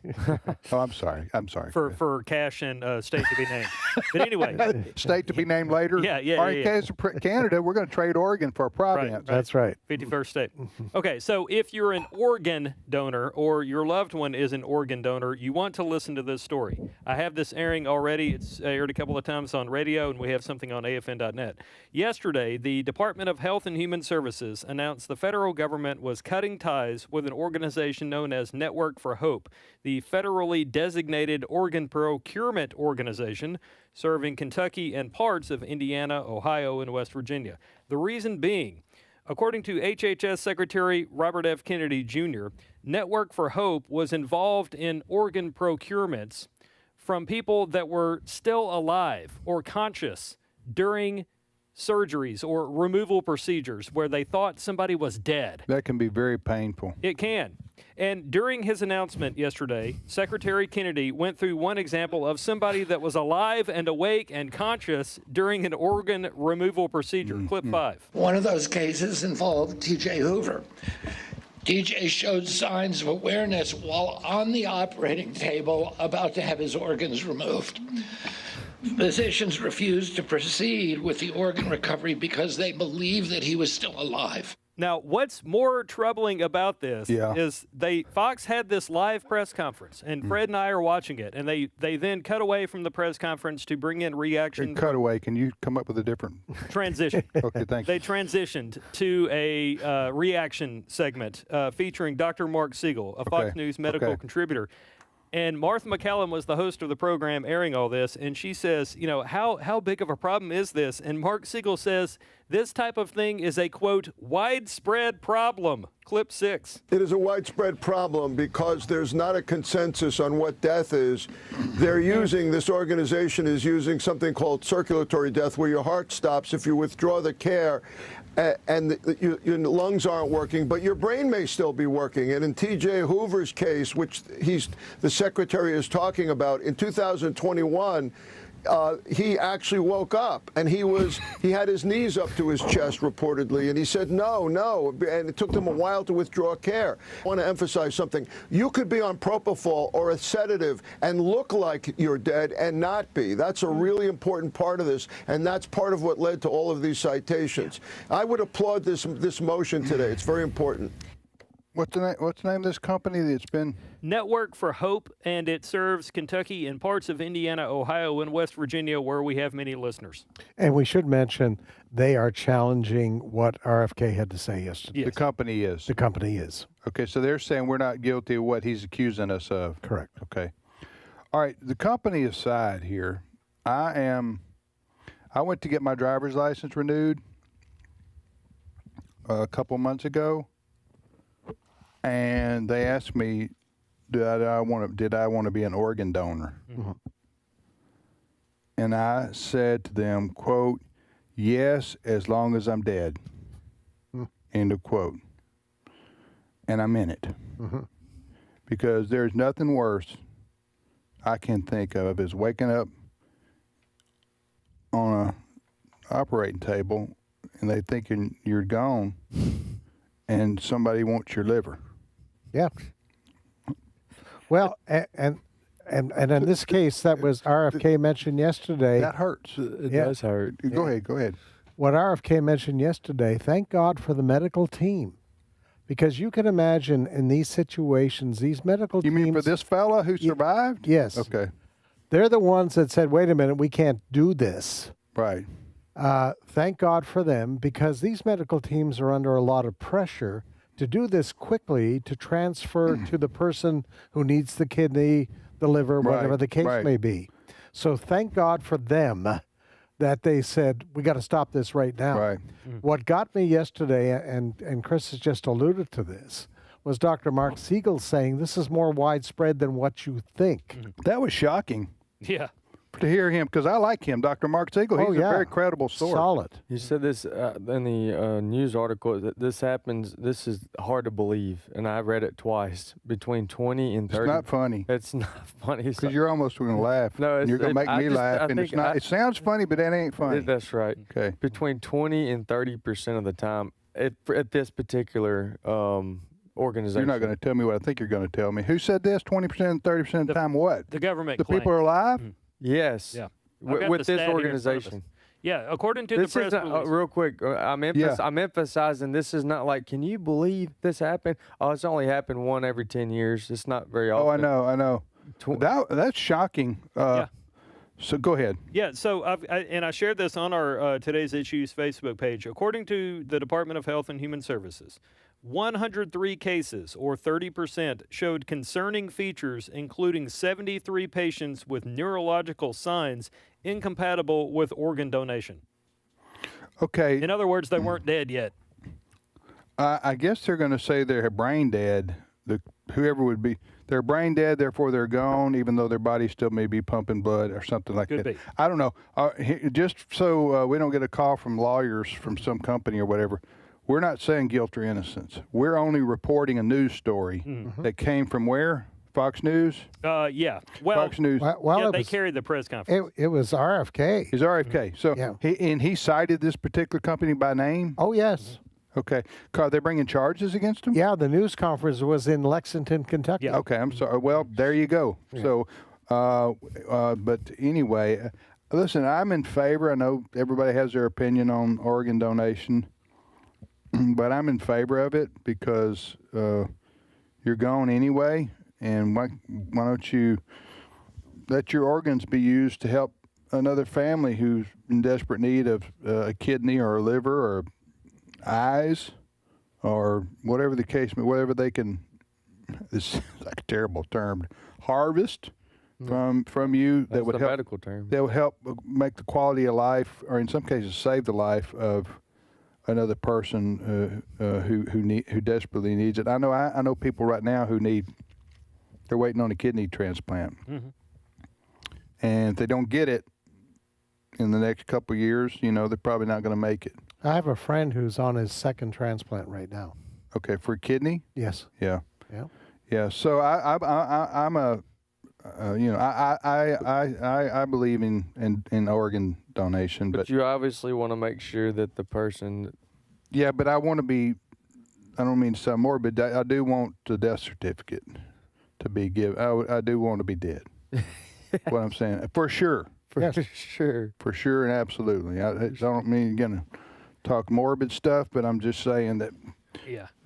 Oh, I'm sorry. For cash and state to be named. But anyway. State to be named later? Yeah. In case of Canada, we're going to trade Oregon for a province. Right. That's right. 51st state. Okay, so if you're an organ donor or your loved one is an organ donor, you want to listen to this story. I have this airing already. It's aired a couple of times on radio, and we have something on AFN.net. Yesterday, the Department of Health and Human Services announced the federal government was cutting ties with an organization known as Network for Hope, the federally designated organ procurement organization serving Kentucky and parts of Indiana, Ohio, and West Virginia. The reason being, according to HHS Secretary Robert F. Kennedy Jr., Network for Hope was involved in organ procurements from people that were still alive or conscious during surgeries or removal procedures where they thought somebody was dead. That can be very painful. It can. And during his announcement yesterday, Secretary Kennedy went through one example of somebody that was alive and awake and conscious during an organ removal procedure. Clip 5. One of those cases involved T.J. Hoover. DJ showed signs of awareness while on the operating table, about to have his organs removed. Physicians refused to proceed with the organ recovery because they believed that he was still alive. Now, what's more troubling about this is Fox had this live press conference, and Fred and I are watching it, and they then cut away from the press conference to bring in reaction. Cut away. Can you come up with a different transition? Okay, thanks. They transitioned to a reaction segment featuring Dr. Mark Siegel, a Fox News medical contributor. And Martha McCallum was the host of the program airing all this, and she says, you know, how big of a problem is this? And Mark Siegel says, this type of thing is a, quote, widespread problem. Clip 6. It is a widespread problem because there's not a consensus on what death is. They're using, this organization is using something called circulatory death, where your heart stops if you withdraw the care. And your lungs aren't working, but your brain may still be working. And in T.J. Hoover's case, which the secretary is talking about, in 2021, he actually woke up, and he had his knees up to his chest reportedly, and he said no, and it took them a while to withdraw care. I want to emphasize something. You could be on propofol or a sedative and look like you're dead and not be. That's a really important part of this, and that's part of what led to all of these citations. I would applaud this motion today. It's very important. What's the name of this company that's been? Network for Hope, and it serves Kentucky and parts of Indiana, Ohio, and West Virginia, where we have many listeners. And we should mention they are challenging what RFK had to say yesterday. Yes. The company is. The company is. Okay, so they're saying we're not guilty of what he's accusing us of. Correct. Okay. All right, the company aside here, I went to get my driver's license renewed a couple months ago. And they asked me, did I want to be an organ donor? Mm-hmm. And I said to them, quote, yes, as long as I'm dead. End of quote. And I meant it. Mm-hmm. Because there's nothing worse I can think of is waking up on a operating table and they thinking you're gone and somebody wants your liver. Yeah. Well, and in this case, that was RFK mentioned yesterday. That hurts. It does hurt. Go ahead. What RFK mentioned yesterday, thank God for the medical team. Because you can imagine in these situations, these medical teams... You mean for this fella who survived? Yes. Okay. They're the ones that said, wait a minute, we can't do this. Right. Thank God for them, because these medical teams are under a lot of pressure to do this quickly, to transfer to the person who needs the kidney, the liver, whatever the case may be. So thank God for them that they said, we got to stop this right now. Right. What got me yesterday, and Chris has just alluded to this, was Dr. Mark Siegel saying this is more widespread than what you think. That was shocking. Yeah. To hear him, because I like him, Dr. Mark Siegel. He's a very credible source. Solid. You said this in the news article, that this happens, this is hard to believe, and I read it twice, between 20 and 30. It's not funny. It's not funny. Because you're almost going to laugh. No, you're going to make me laugh, and it's not. It sounds funny, but that ain't funny. That's right. Okay. Between 20 and 30% of the time, at this particular organization. You're not going to tell me what I think you're going to tell me. Who said this? 20% and 30% of the time what? The government The claims. people are alive? Yes. Yeah. With this organization. Yeah, according to the press release. Real quick, I'm emphasizing this is not like, can you believe this happened? Oh, it's only happened one every 10 years. It's not very often. Oh, I know. That's shocking. So go ahead. Yeah, so I shared this on our Today's Issues Facebook page. According to the Department of Health and Human Services, 103 cases, or 30%, showed concerning features, including 73 patients with neurological signs incompatible with organ donation. Okay. In other words, they weren't dead yet. I guess they're going to say they're brain dead. Whoever would be, they're brain dead, therefore they're gone, even though their body still may be pumping blood or something like that. Could be. I don't know. Just so we don't get a call from lawyers from some company or whatever, we're not saying guilt or innocence. We're only reporting a news story that came from where? Fox News? Yeah. Well, Fox News. They carried the press conference. It was RFK. It's RFK. So he cited this particular company by name? Oh, yes. Okay. Are they bringing charges against him? Yeah, the news conference was in Lexington, Kentucky. Yeah. Okay, I'm sorry. Well, there you go. Yeah. So, but anyway, listen, I'm in favor. I know everybody has their opinion on organ donation, but I'm in favor of it because you're gone anyway, and why don't you let your organs be used to help another family who's in desperate need of a kidney or a liver or eyes or whatever the case, whatever they can, this is like a terrible term, harvest from you that would help, medical term. That would help make the quality of life, or in some cases save the life of another person who desperately needs it. I know people right now they're waiting on a kidney transplant, and if they don't get it in the next couple of years, they're probably not going to make it. I have a friend who's on his second transplant right now. Okay, for kidney? Yes. Yeah. Yeah. Yeah. So I'm a, I believe in organ donation, But you obviously want to make sure that the person. Yeah, but I want to be. I don't mean to sound morbid. I do want the death certificate to be given. I do want to be dead. What I'm saying, for sure. For sure. For sure and absolutely. I don't mean to talk morbid stuff, but I'm just saying that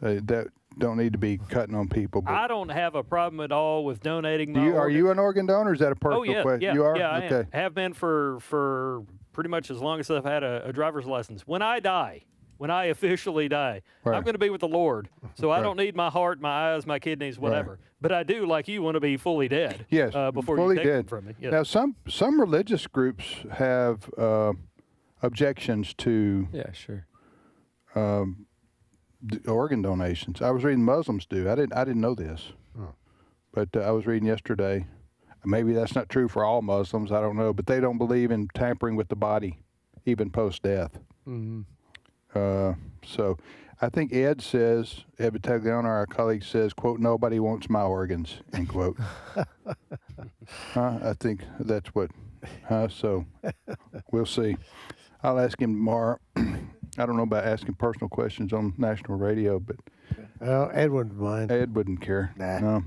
that don't need to be cutting on people. But I don't have a problem at all with donating are you an organ donor, or is that a personal question? Yeah, you are? Yeah, okay. I have been for pretty much as long as I've had a driver's license. When I officially die, Right. I'm going to be with the Lord. So I Right. don't need my heart, my eyes, my kidneys, whatever. Right. But I do, like you, want to be fully dead. Yes, before fully you take dead. them from me. Yes. Now, some religious groups have objections to organ donations. I was reading Muslims do. I didn't know this, but I was reading yesterday. Maybe that's not true for all Muslims. I don't know, but they don't believe in tampering with the body, even post-death. Mm-hmm. So I think Ed Vitagliano, our colleague, says, quote, "Nobody wants my organs," end quote. I think that's what, so we'll see. I'll ask him tomorrow. I don't know about asking personal questions on national radio, but Ed wouldn't mind. Ed wouldn't care. Nah. No.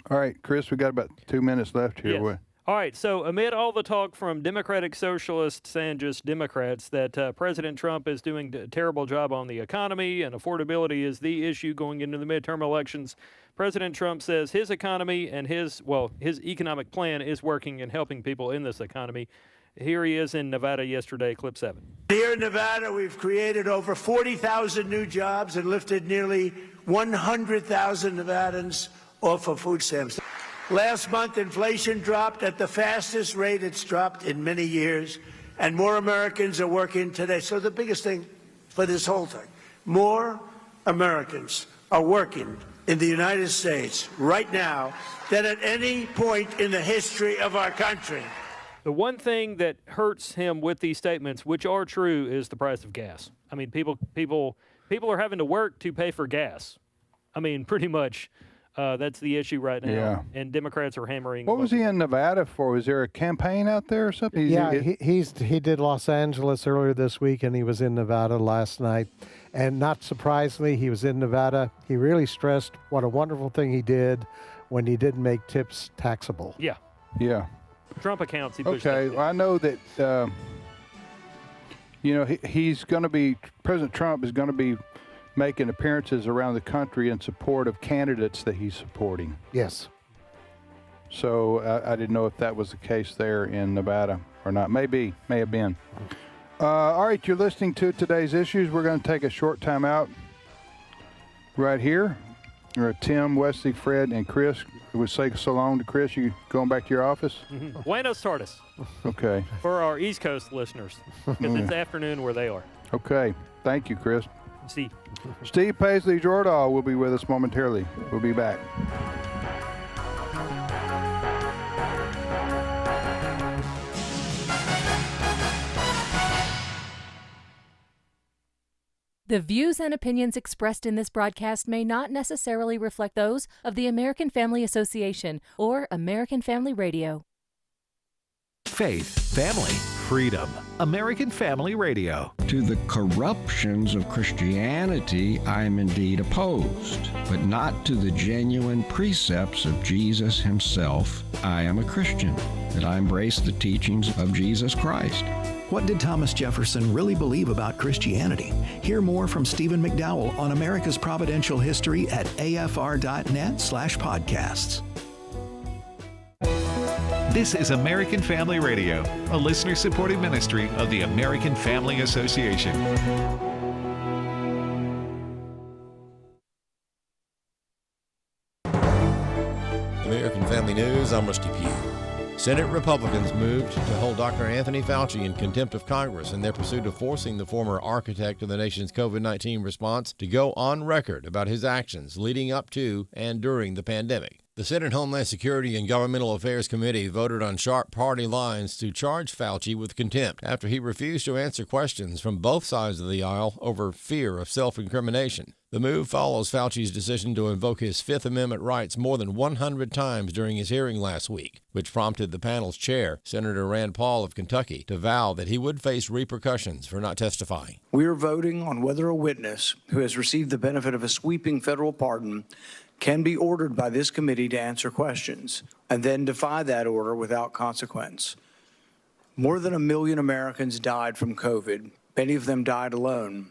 All right, Chris, we got about 2 minutes left here. Yes. All right, so amid all the talk from Democratic Socialists and just Democrats that President Trump is doing a terrible job on the economy and affordability is the issue going into the midterm elections, President Trump says his economy and his economic plan is working and helping people in this economy. Here he is in Nevada yesterday, clip 7. Here in Nevada, we've created over 40,000 new jobs and lifted nearly 100,000 Nevadans off of food stamps. Last month, inflation dropped at the fastest rate it's dropped in many years, and more Americans are working today. So the biggest thing for this whole thing, more Americans are working in the United States right now than at any point in the history of our country. The one thing that hurts him with these statements, which are true, is the price of gas. I mean, people are having to work to pay for gas. I mean, pretty much. That's the issue right now, Yeah. and Democrats are hammering. What was he in Nevada for? Was there a campaign out there or something? He did Los Angeles earlier this week, and he was in Nevada last night. And not surprisingly, he was in Nevada. He really stressed what a wonderful thing he did when he didn't make tips taxable. Yeah. Yeah. Trump accounts. He pushed Okay, that. well, I know that he's going to be, President Trump is going to be making appearances around the country in support of candidates that he's supporting. Yes. So I didn't know if that was the case there in Nevada or not. May have been. All right, you're listening to today's issues. We're going to take a short time out right here. Tim, Wesley, Fred, and Chris. We'll say so long to Chris. You going back to your office? Mm-hmm. Buenos tardes. Okay. For our East Coast listeners, because it's afternoon where they are. Okay. Thank you, Chris. See. Steve Paisley Jordahl will be with us momentarily. We'll be back. The views and opinions expressed in this broadcast may not necessarily reflect those of the American Family Association or American Family Radio. Faith, family, freedom. American Family Radio. To the corruptions of Christianity, I am indeed opposed, but not to the genuine precepts of Jesus himself. I am a Christian, that I embrace the teachings of Jesus Christ. What did Thomas Jefferson really believe about Christianity? Hear more from Stephen McDowell on America's Providential History at afr.net/podcasts. This is American Family Radio, a listener-supported ministry of the American Family Association. American Family News, I'm Rusty Pugh. Senate Republicans moved to hold Dr. Anthony Fauci in contempt of Congress in their pursuit of forcing the former architect of the nation's COVID-19 response to go on record about his actions leading up to and during the pandemic. The Senate Homeland Security and Governmental Affairs Committee voted on sharp party lines to charge Fauci with contempt after he refused to answer questions from both sides of the aisle over fear of self-incrimination. The move follows Fauci's decision to invoke his Fifth Amendment rights more than 100 times during his hearing last week, which prompted the panel's chair, Senator Rand Paul of Kentucky, to vow that he would face repercussions for not testifying. We are voting on whether a witness who has received the benefit of a sweeping federal pardon can be ordered by this committee to answer questions and then defy that order without consequence. More than 1 million Americans died from COVID. Many of them died alone.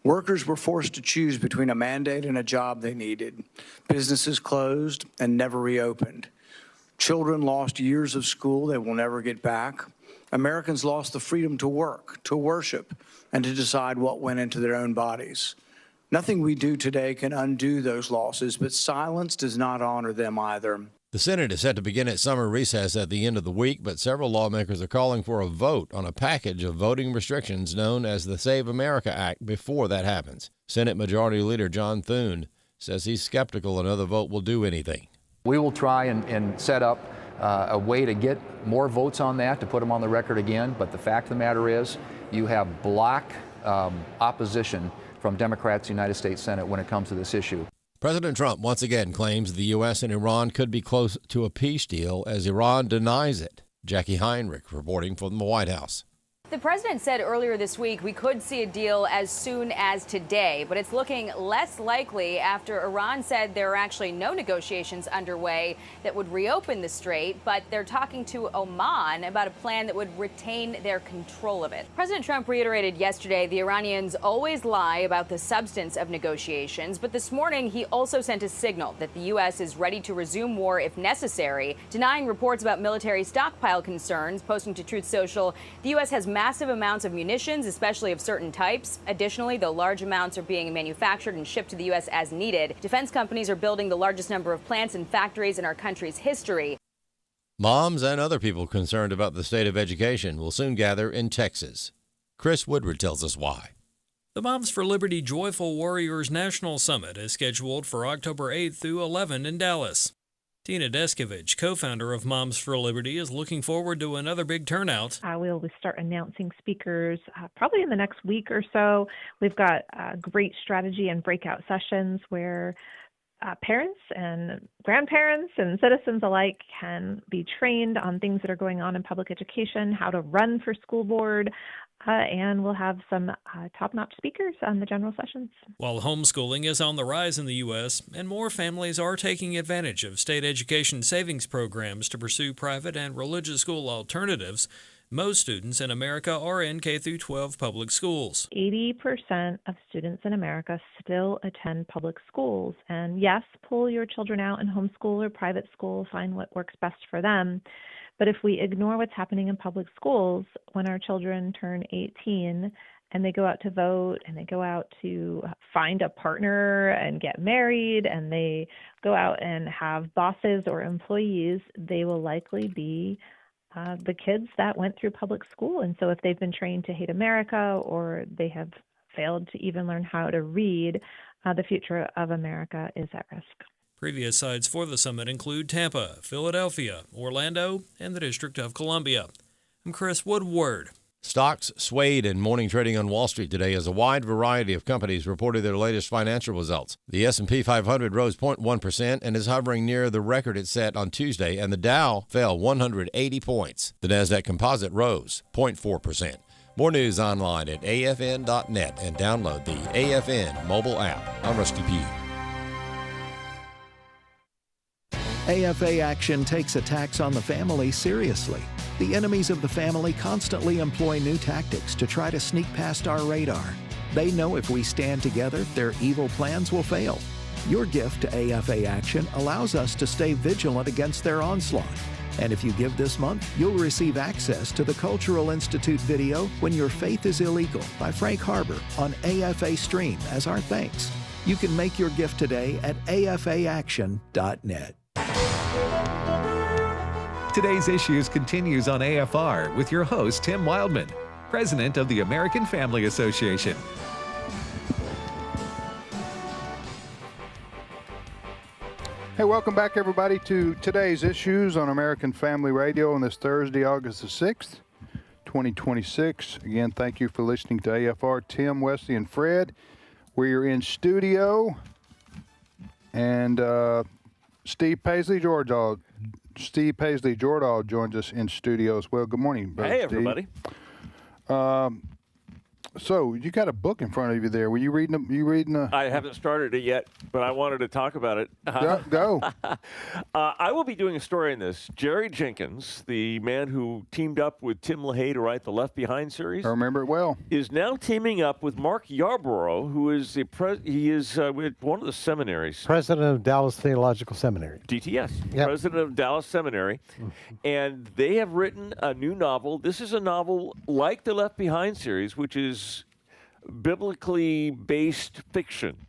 Workers were forced to choose between a mandate and a job they needed. Businesses closed and never reopened. Children lost years of school they will never get back. Americans lost the freedom to work, to worship, and to decide what went into their own bodies. Nothing we do today can undo those losses, but silence does not honor them either. The Senate is set to begin its summer recess at the end of the week, but several lawmakers are calling for a vote on a package of voting restrictions known as the Save America Act before that happens. Senate Majority Leader John Thune says he's skeptical another vote will do anything. We will try and set up a way to get more votes on that, to put them on the record again, but the fact of the matter is you have block opposition from Democrats in the United States Senate when it comes to this issue. President Trump once again claims the U.S. and Iran could be close to a peace deal as Iran denies it. Jackie Heinrich reporting from the White House. The president said earlier this week we could see a deal as soon as today, but it's looking less likely after Iran said there are actually no negotiations underway that would reopen the strait, but they're talking to Oman about a plan that would retain their control of it. President Trump reiterated yesterday the Iranians always lie about the substance of negotiations, but this morning he also sent a signal that the U.S. is ready to resume war if necessary, denying reports about military stockpile concerns, posting to Truth Social, the U.S. has massive amounts of munitions, especially of certain types. Additionally, though large amounts are being manufactured and shipped to the U.S. as needed, defense companies are building the largest number of plants and factories in our country's history. Moms and other people concerned about the state of education will soon gather in Texas. Chris Woodward tells us why. The Moms for Liberty Joyful Warriors National Summit is scheduled for October 8th through 11 in Dallas. Tina Deskovich, co-founder of Moms for Liberty, is looking forward to another big turnout. We'll start announcing speakers probably in the next week or so. We've got great strategy and breakout sessions where parents and grandparents and citizens alike can be trained on things that are going on in public education, how to run for school board, and we'll have some top-notch speakers on the general sessions. While homeschooling is on the rise in the U.S., and more families are taking advantage of state education savings programs to pursue private and religious school alternatives, most students in America are in K-12 public schools. 80% of students in America still attend public schools. And yes, pull your children out and homeschool or private school, find what works best for them. But if we ignore what's happening in public schools, when our children turn 18 and they go out to vote and they go out to find a partner and get married and they go out and have bosses or employees, they will likely be the kids that went through public school. And so if they've been trained to hate America or they have failed to even learn how to read, the future of America is at risk. Previous sites for the summit include Tampa, Philadelphia, Orlando, and the District of Columbia. I'm Chris Woodward. Stocks swayed in morning trading on Wall Street today as a wide variety of companies reported their latest financial results. The S&P 500 rose 0.1% and is hovering near the record it set on Tuesday, and the Dow fell 180 points. The Nasdaq Composite rose 0.4%. More news online at afn.net and download the AFN mobile app. I'm Rusty P. AFA Action takes attacks on the family seriously. The enemies of the family constantly employ new tactics to try to sneak past our radar. They know if we stand together, their evil plans will fail. Your gift to AFA Action allows us to stay vigilant against their onslaught. And if you give this month, you'll receive access to the Cultural Institute video When Your Faith is Illegal by Frank Harbor on AFA Stream as our thanks. You can make your gift today at afaaction.net. Today's Issues continues on AFR with your host, Tim Wildmon, President of the American Family Association. Hey, welcome back, everybody, to Today's Issues on American Family Radio on this Thursday, August the 6th, 2026. Again, thank you for listening to AFR. Tim, Wesley, and Fred. We're in studio, and Steve Paisley Jordahl joins us in studio as well. Good morning, brother. Hey, Steve. everybody. So you got a book in front of you there. Were you reading? I haven't started it yet, but I wanted to talk about it. Go. I will be doing a story on this. Jerry Jenkins, the man who teamed up with Tim LaHaye to write the Left Behind series, I remember it well, is now teaming up with Mark Yarborough, who is with one of the seminaries. President of Dallas Theological Seminary. DTS. Yep. President of Dallas Seminary. And they have written a new novel. This is a novel like the Left Behind series, which is biblically based fiction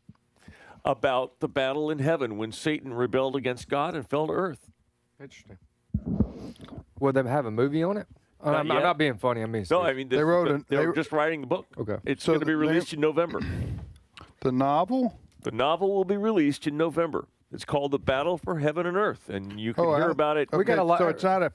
about the battle in heaven when Satan rebelled against God and fell to earth. Interesting. Will they have a movie on it? I'm not being funny. I'm being serious. No, I mean, they're just writing the book. Okay. It's going to be released in November. The novel? The novel will be released in November. It's called The Battle for Heaven and Earth, and you can hear about it. Okay, so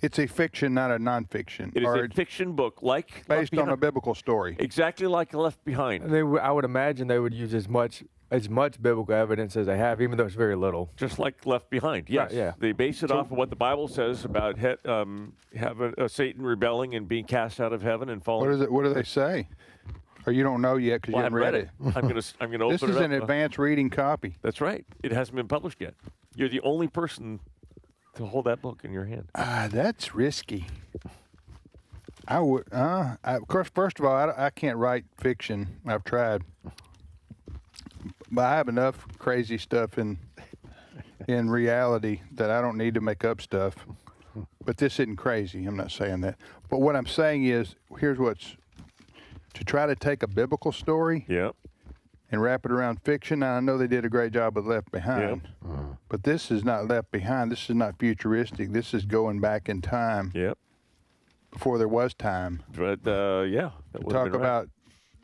it's a fiction, not a nonfiction. It is a fiction book, based on a biblical story. Exactly like Left Behind. I would imagine they would use as much biblical evidence as they have, even though it's very little. Just like Left Behind, yes. Right, yeah. They base it off of what the Bible says about Satan rebelling and being cast out of heaven and falling. What do they say? Or you don't know yet because you haven't read it. I'm going to open it up. This is an advanced reading copy. That's right. It hasn't been published yet. You're the only person to hold that book in your hand. That's risky. I would. Of course, first of all, I can't write fiction. I've tried, but I have enough crazy stuff in reality that I don't need to make up stuff. But this isn't crazy. I'm not saying that. But what I'm saying is, here's what's to try to take a biblical story. Yep. And wrap it around fiction. Now, I know they did a great job with Left Behind, but this is not Left Behind. This is not futuristic. This is going back in time. Yep. Before there was time. But yeah, talk about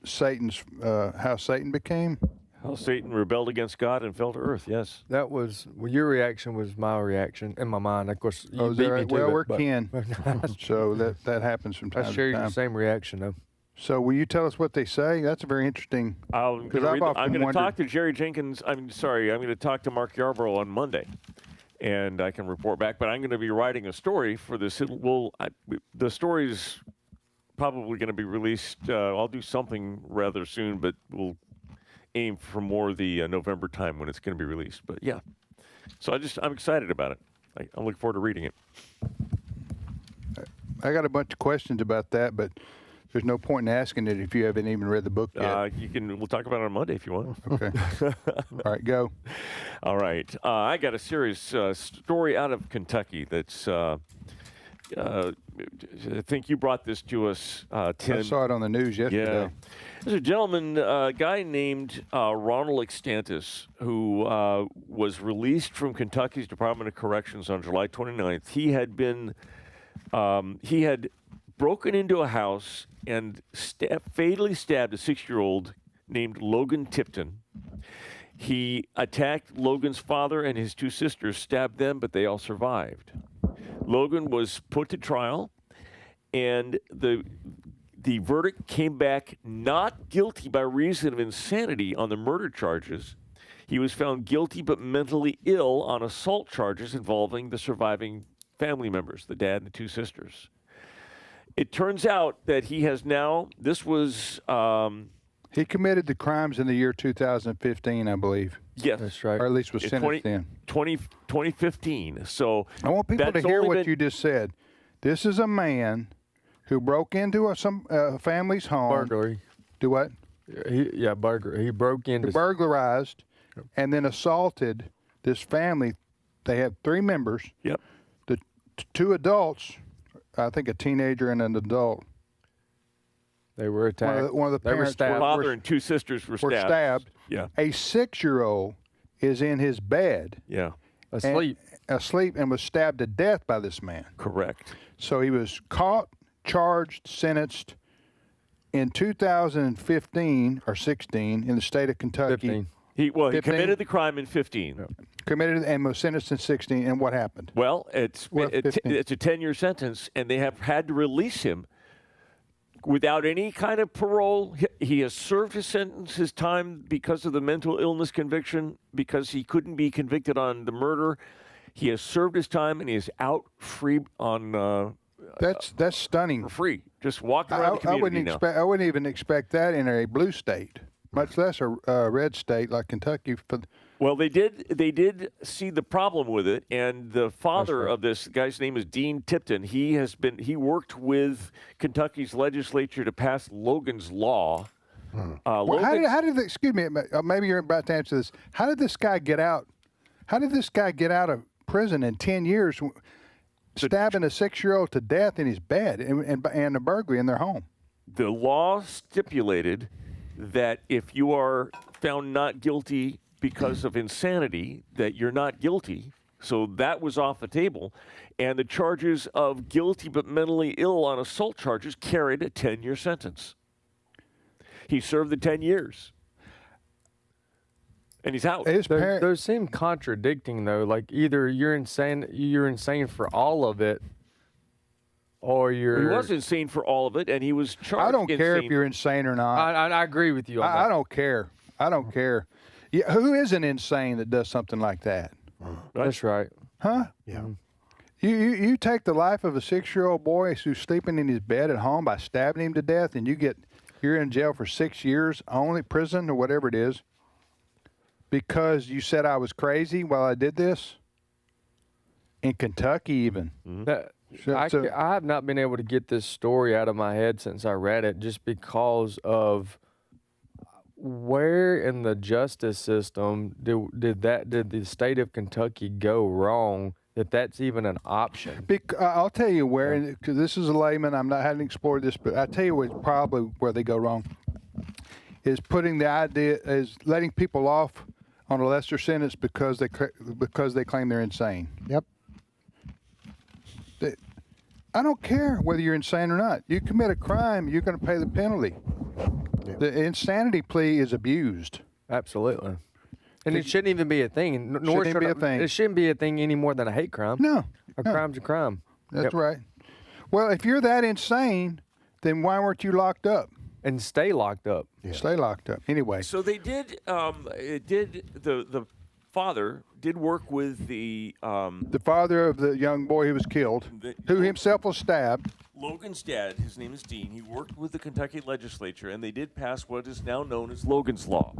Satan's how Satan became. How Satan rebelled against God and fell to earth. Yes. That was your reaction was my reaction in my mind. Of course, you beat me to well, it, we're kin, so that happens from time to time. I share your same reaction though. So will you tell us what they say? That's very interesting. I'm going to talk to Jerry Jenkins. I'm going to talk to Mark Yarborough on Monday, and I can report back. But I'm going to be writing a story for this. The story's probably going to be released. I'll do something rather soon, but we'll aim for more the November time when it's going to be released. But yeah, so I'm excited about it. I look forward to reading it. I got a bunch of questions about that, but there's no point in asking it if you haven't even read the book yet. We'll talk about it on Monday if you want. Okay. All right, go. All right. I got a serious story out of Kentucky that's, I think you brought this to us, Tim. I saw it on the news yesterday. Yeah. There's a gentleman, a guy named Ronald Extantis, who was released from Kentucky's Department of Corrections on July 29th. He had broken into a house and fatally stabbed a 6-year-old named Logan Tipton. He attacked Logan's father and his 2 sisters, stabbed them, but they all survived. Logan was put to trial, and the verdict came back not guilty by reason of insanity on the murder charges. He was found guilty but mentally ill on assault charges involving the surviving family members, the dad and the two sisters. It turns out that he has now, this was... he committed the crimes in the year 2015, I believe. Yes. That's right. Or at least was sentenced then. 2015. So I want people to hear what you just said. This is a man who broke into some family's home. Burglary. Do what? Burglary. He broke into... burglarized and then assaulted this family. They had 3 members. Yep. The 2 adults, I think a teenager and an adult. They were attacked. One of the parents, father and 2 sisters were stabbed. Yeah. A 6-year-old is in his bed. Yeah. Asleep and was stabbed to death by this man. Correct. So he was caught, charged, sentenced in 2015 or 16 in the state of Kentucky. 15. He committed the crime in 15. Yeah. Committed and was sentenced in 16. And what happened? Well, it's a 10-year sentence, and they have had to release him without any kind of parole. He has served his sentence, his time, because of the mental illness conviction, because he couldn't be convicted on the murder. He has served his time, and he is out free on... that's stunning. For free, just walking around the community I wouldn't even expect that in a blue state, much less a red state like Kentucky. Well, they did see the problem with it, and the father of this guy's name is Dean Tipton. He worked with Kentucky's legislature to pass Logan's Law. How did excuse me, maybe you're about to answer this. How did this guy get out? How did this guy get out of prison in 10 years, stabbing a 6-year-old to death in his bed and a burglary in their home? The law stipulated that if you are found not guilty because of insanity, that you're not guilty. So that was off the table. And the charges of guilty but mentally ill on assault charges carried a 10-year sentence. He served the 10 years. And he's out. Those seem contradicting, though. Like, either you're insane for all of it, or you're... He was insane for all of it, and he was charged. I don't care if you're insane or not. I agree with you on that. I don't care. I don't care. Yeah, who isn't insane that does something like that? That's right. Huh? Yeah. You take the life of a 6-year-old boy who's sleeping in his bed at home by stabbing him to death, and you're in jail for 6 years, only prison or whatever it is, because you said I was crazy while I did this? In Kentucky, even. Mm-hmm. I have not been able to get this story out of my head since I read it, just because of where in the justice system did the state of Kentucky go wrong that that's even an option? I'll tell you where, because this is a layman, hadn't explored this, but I'll tell you probably where they go wrong, is letting people off on a lesser sentence because they claim they're insane. Yep. I don't care whether you're insane or not. You commit a crime, you're going to pay the penalty. Yep. The insanity plea is abused. Absolutely. And it shouldn't even be a thing. It shouldn't be a thing any more than a hate crime. No. A crime's a crime. That's right. Well, if you're that insane, then why weren't you locked up? And stay locked up. Yeah. Stay locked up. Anyway. So they did. The father did work with the father of the young boy who was killed, who himself was stabbed. Logan's dad. His name is Dean. He worked with the Kentucky legislature, and they did pass what is now known as Logan's Law.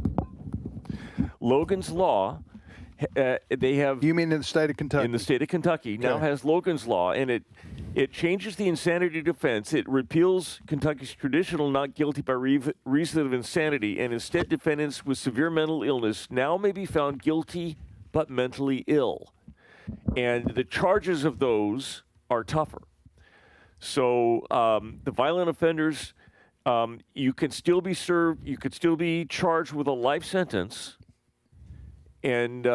Logan's Law. They have. You mean in the state of Kentucky? In the state of Kentucky now has Logan's Law, and it changes the insanity defense. It repeals Kentucky's traditional not guilty by reason of insanity, and instead defendants with severe mental illness now may be found guilty but mentally ill. And the charges of those are tougher. So the violent offenders, you can still be served, you could still be charged with a life sentence, and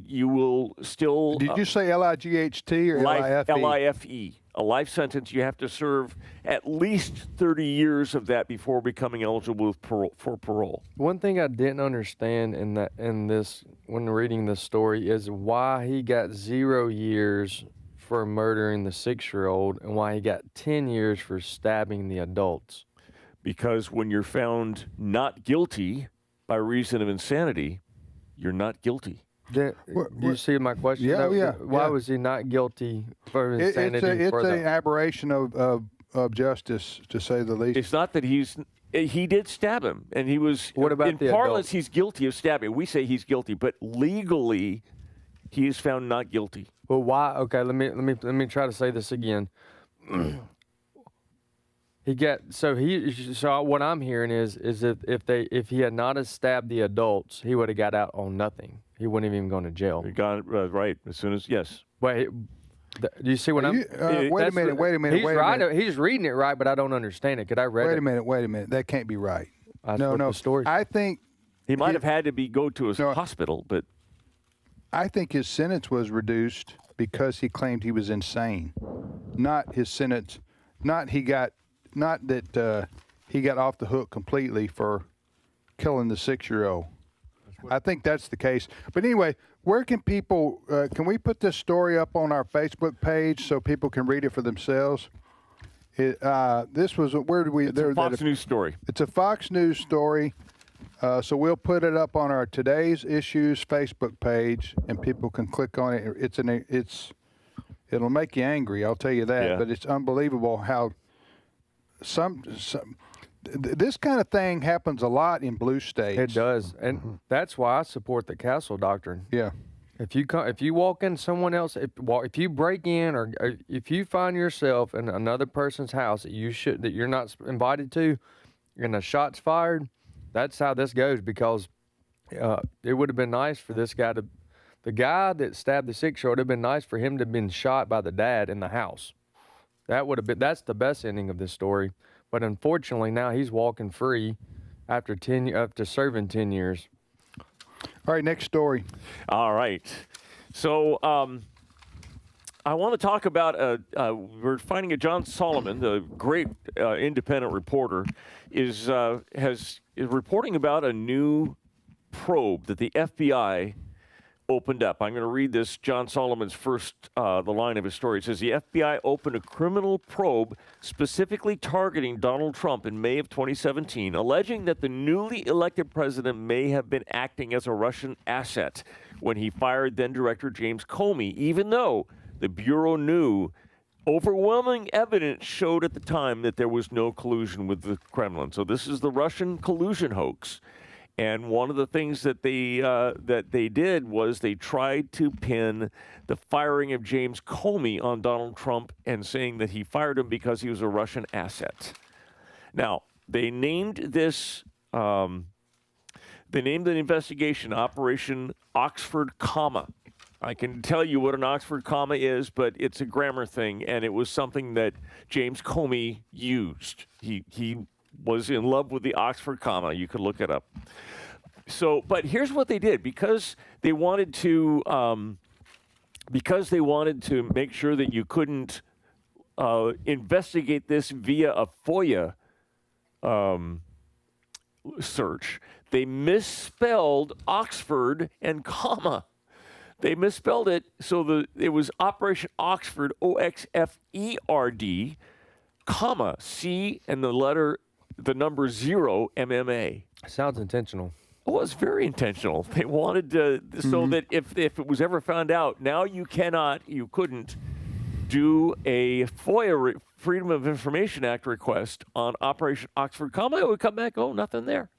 you will still... Did you say L-I-G-H-T or L-I-F-E? L-I-F-E. A life sentence, you have to serve at least 30 years of that before becoming eligible for parole. One thing I didn't understand when reading this story is why he got 0 years for murdering the 6-year-old and why he got 10 years for stabbing the adults? Because when you're found not guilty by reason of insanity, you're not guilty. Do you see my question? Yeah, yeah. Why was he not guilty for insanity? It's an aberration of justice, to say the least. It's not that he did stab him, and he was. What about in the parlance? adult? He's guilty of stabbing. We say he's guilty, but legally, he is found not guilty. Well, why? Okay, let me try to say this again. So what I'm hearing is if he had not have stabbed the adults, he would have got out on nothing. He wouldn't have even gone to jail. He got it right as soon as yes. Wait, do you see what I'm? Wait a minute. He's right. He's reading it right, but I don't understand it. Could I read it? Wait a minute. That can't be right. No. The story. I think he might have had to go to a hospital, but I think his sentence was reduced because he claimed he was insane. Not his sentence. Not that he got off the hook completely for killing the 6-year-old. I think that's the case. But anyway, where can people? Can we put this story up on our Facebook page so people can read it for themselves? This was where did we? It's a Fox News story. It's a Fox News story. So we'll put it up on our Today's Issues Facebook page, and people can click on it. It'll make you angry, I'll tell you that. Yeah. But it's unbelievable how this kind of thing happens a lot in blue states. It does, and that's why I support the castle doctrine. Yeah. If you walk in someone else, if you break in, or if you find yourself in another person's house that you're not invited to, and a shot's fired, that's how this goes. Because it would have been nice for this guy the guy that stabbed the 6-year-old, it'd been nice for him to have been shot by the dad in the house. That's the best ending of this story. But unfortunately, now he's walking free after serving 10 years. All right, next story. All right. So I want to talk about, we're finding John Solomon, the great independent reporter, is reporting about a new probe that the FBI opened up. I'm going to read this, John Solomon's the line of his story. It says, the FBI opened a criminal probe specifically targeting Donald Trump in May of 2017, alleging that the newly elected president may have been acting as a Russian asset when he fired then-director James Comey, even though the Bureau knew overwhelming evidence showed at the time that there was no collusion with the Kremlin. So this is the Russian collusion hoax. And one of the things that they did was they tried to pin the firing of James Comey on Donald Trump and saying that he fired him because he was a Russian asset. Now, they named this, they named the investigation Operation Oxford Comma. I can tell you what an Oxford comma is, but it's a grammar thing, and it was something that James Comey used. He was in love with the Oxford comma. You could look it up. So, but here's what they did. Because they wanted to make sure that you couldn't investigate this via a FOIA search, they misspelled Oxford and comma. They misspelled it, so it was Operation Oxford, OXFERD, comma, C and the number 0, MMA. Sounds intentional. Oh, it's very intentional. They wanted to, so that if it was ever found out, now you couldn't do a FOIA, Freedom of Information Act request on Operation Oxford comma. It would come back, oh, nothing there.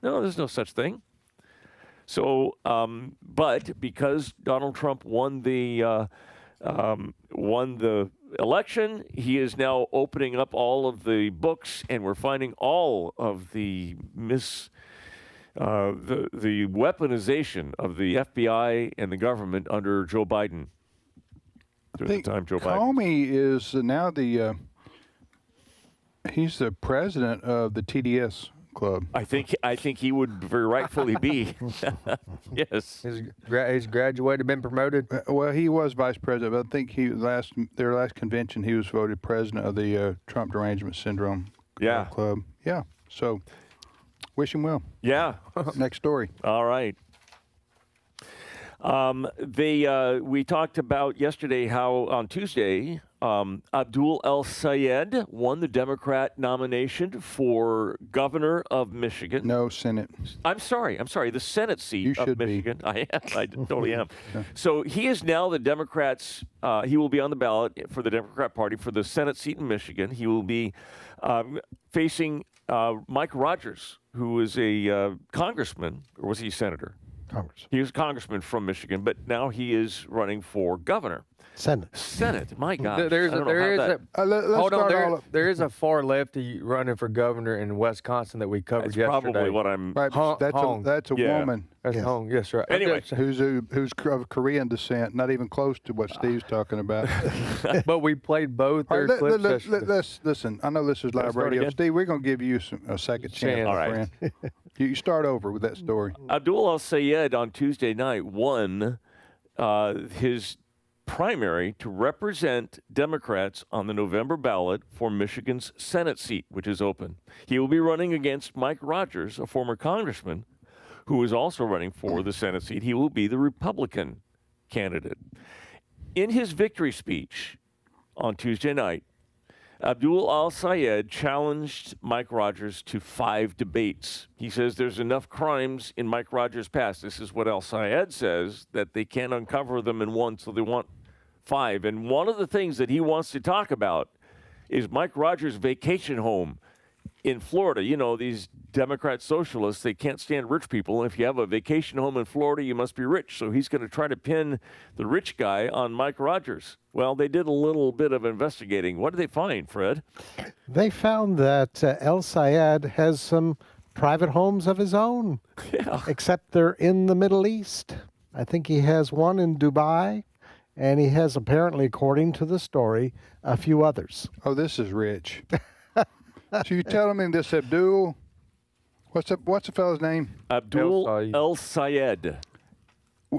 No, there's no such thing. So, but because Donald Trump won the election, he is now opening up all of the books, and we're finding all of the the weaponization of the FBI and the government under Joe Biden. Comey is now he's the president of the TDS club. I think he would very rightfully be. Yes. He's graduated, been promoted. Well, he was vice president, but I think their last convention he was voted president of the Trump Derangement Syndrome club. Yeah. So, wish him well. Yeah. Next story. All right. We talked about yesterday how on Tuesday, Abdul El-Sayed won the Democrat nomination for governor of Michigan. No, Senate. I'm sorry, the Senate seat of Michigan. Be. I totally am. So he is now the Democrats. He will be on the ballot for the Democrat Party for the Senate seat in Michigan. He will be facing Mike Rogers, who is a congressman, or was he senator? Congress. He was a congressman from Michigan, but now he is running for governor. Senate. My God. There is a far lefty running for governor in Wisconsin that we covered yesterday. Probably what I'm. Right, that's a woman. That's Hong. Yes, right. Anyway, who's of Korean descent, not even close to what Steve's talking about. But we played both their clips. Let's listen. I know this is live radio. Steve, we're going to give you a second chance, all my right. friend. You start over with that story. Abdul El-Sayed on Tuesday night won his primary to represent Democrats on the November ballot for Michigan's Senate seat, which is open. He will be running against Mike Rogers, a former congressman, who is also running for the Senate seat. He will be the Republican candidate. In his victory speech on Tuesday night, Abdul El-Sayed challenged Mike Rogers to 5 debates. He says there's enough crimes in Mike Rogers' past. This is what El-Sayed says, that they can't uncover them in one, so they want 5. And one of the things that he wants to talk about is Mike Rogers' vacation home in Florida. You know, these Democrat socialists, they can't stand rich people. If you have a vacation home in Florida, you must be rich. So he's going to try to pin the rich guy on Mike Rogers. Well, they did a little bit of investigating. What did they find, Fred? They found that El-Sayed has some private homes of his own, except they're in the Middle East. I think he has one in Dubai, and he has apparently, according to the story, a few others. Oh, this is rich. So you're telling me this Abdul, what's the fellow's name? Abdul El-Sayed.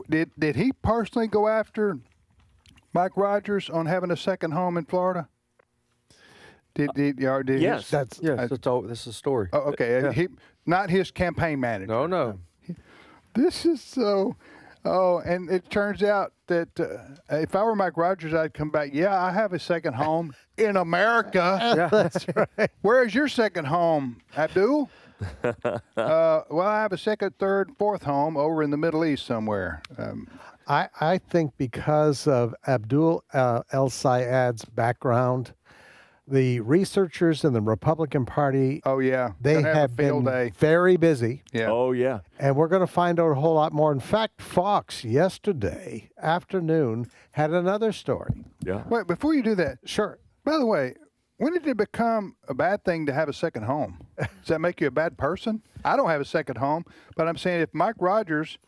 Did he personally go after Mike Rogers on having a second home in Florida? Yes. This is a story. Oh, okay. Yeah. He, not his campaign manager. No. This is so. Oh, and it turns out that if I were Mike Rogers, I'd come back. Yeah, I have a second home in America. Yeah, that's right. Where's your second home, Abdul? Well, I have a second, third, fourth home over in the Middle East somewhere. I think because of Abdul El-Sayed's background, the researchers in the Republican Party, they have been very busy. Yeah. Oh, yeah. And we're going to find out a whole lot more. In fact, Fox yesterday afternoon had another story. Yeah. Wait, before you do that. Sure. By the way, when did it become a bad thing to have a second home? Does that make you a bad person? I don't have a second home, but I'm saying if Mike Rogers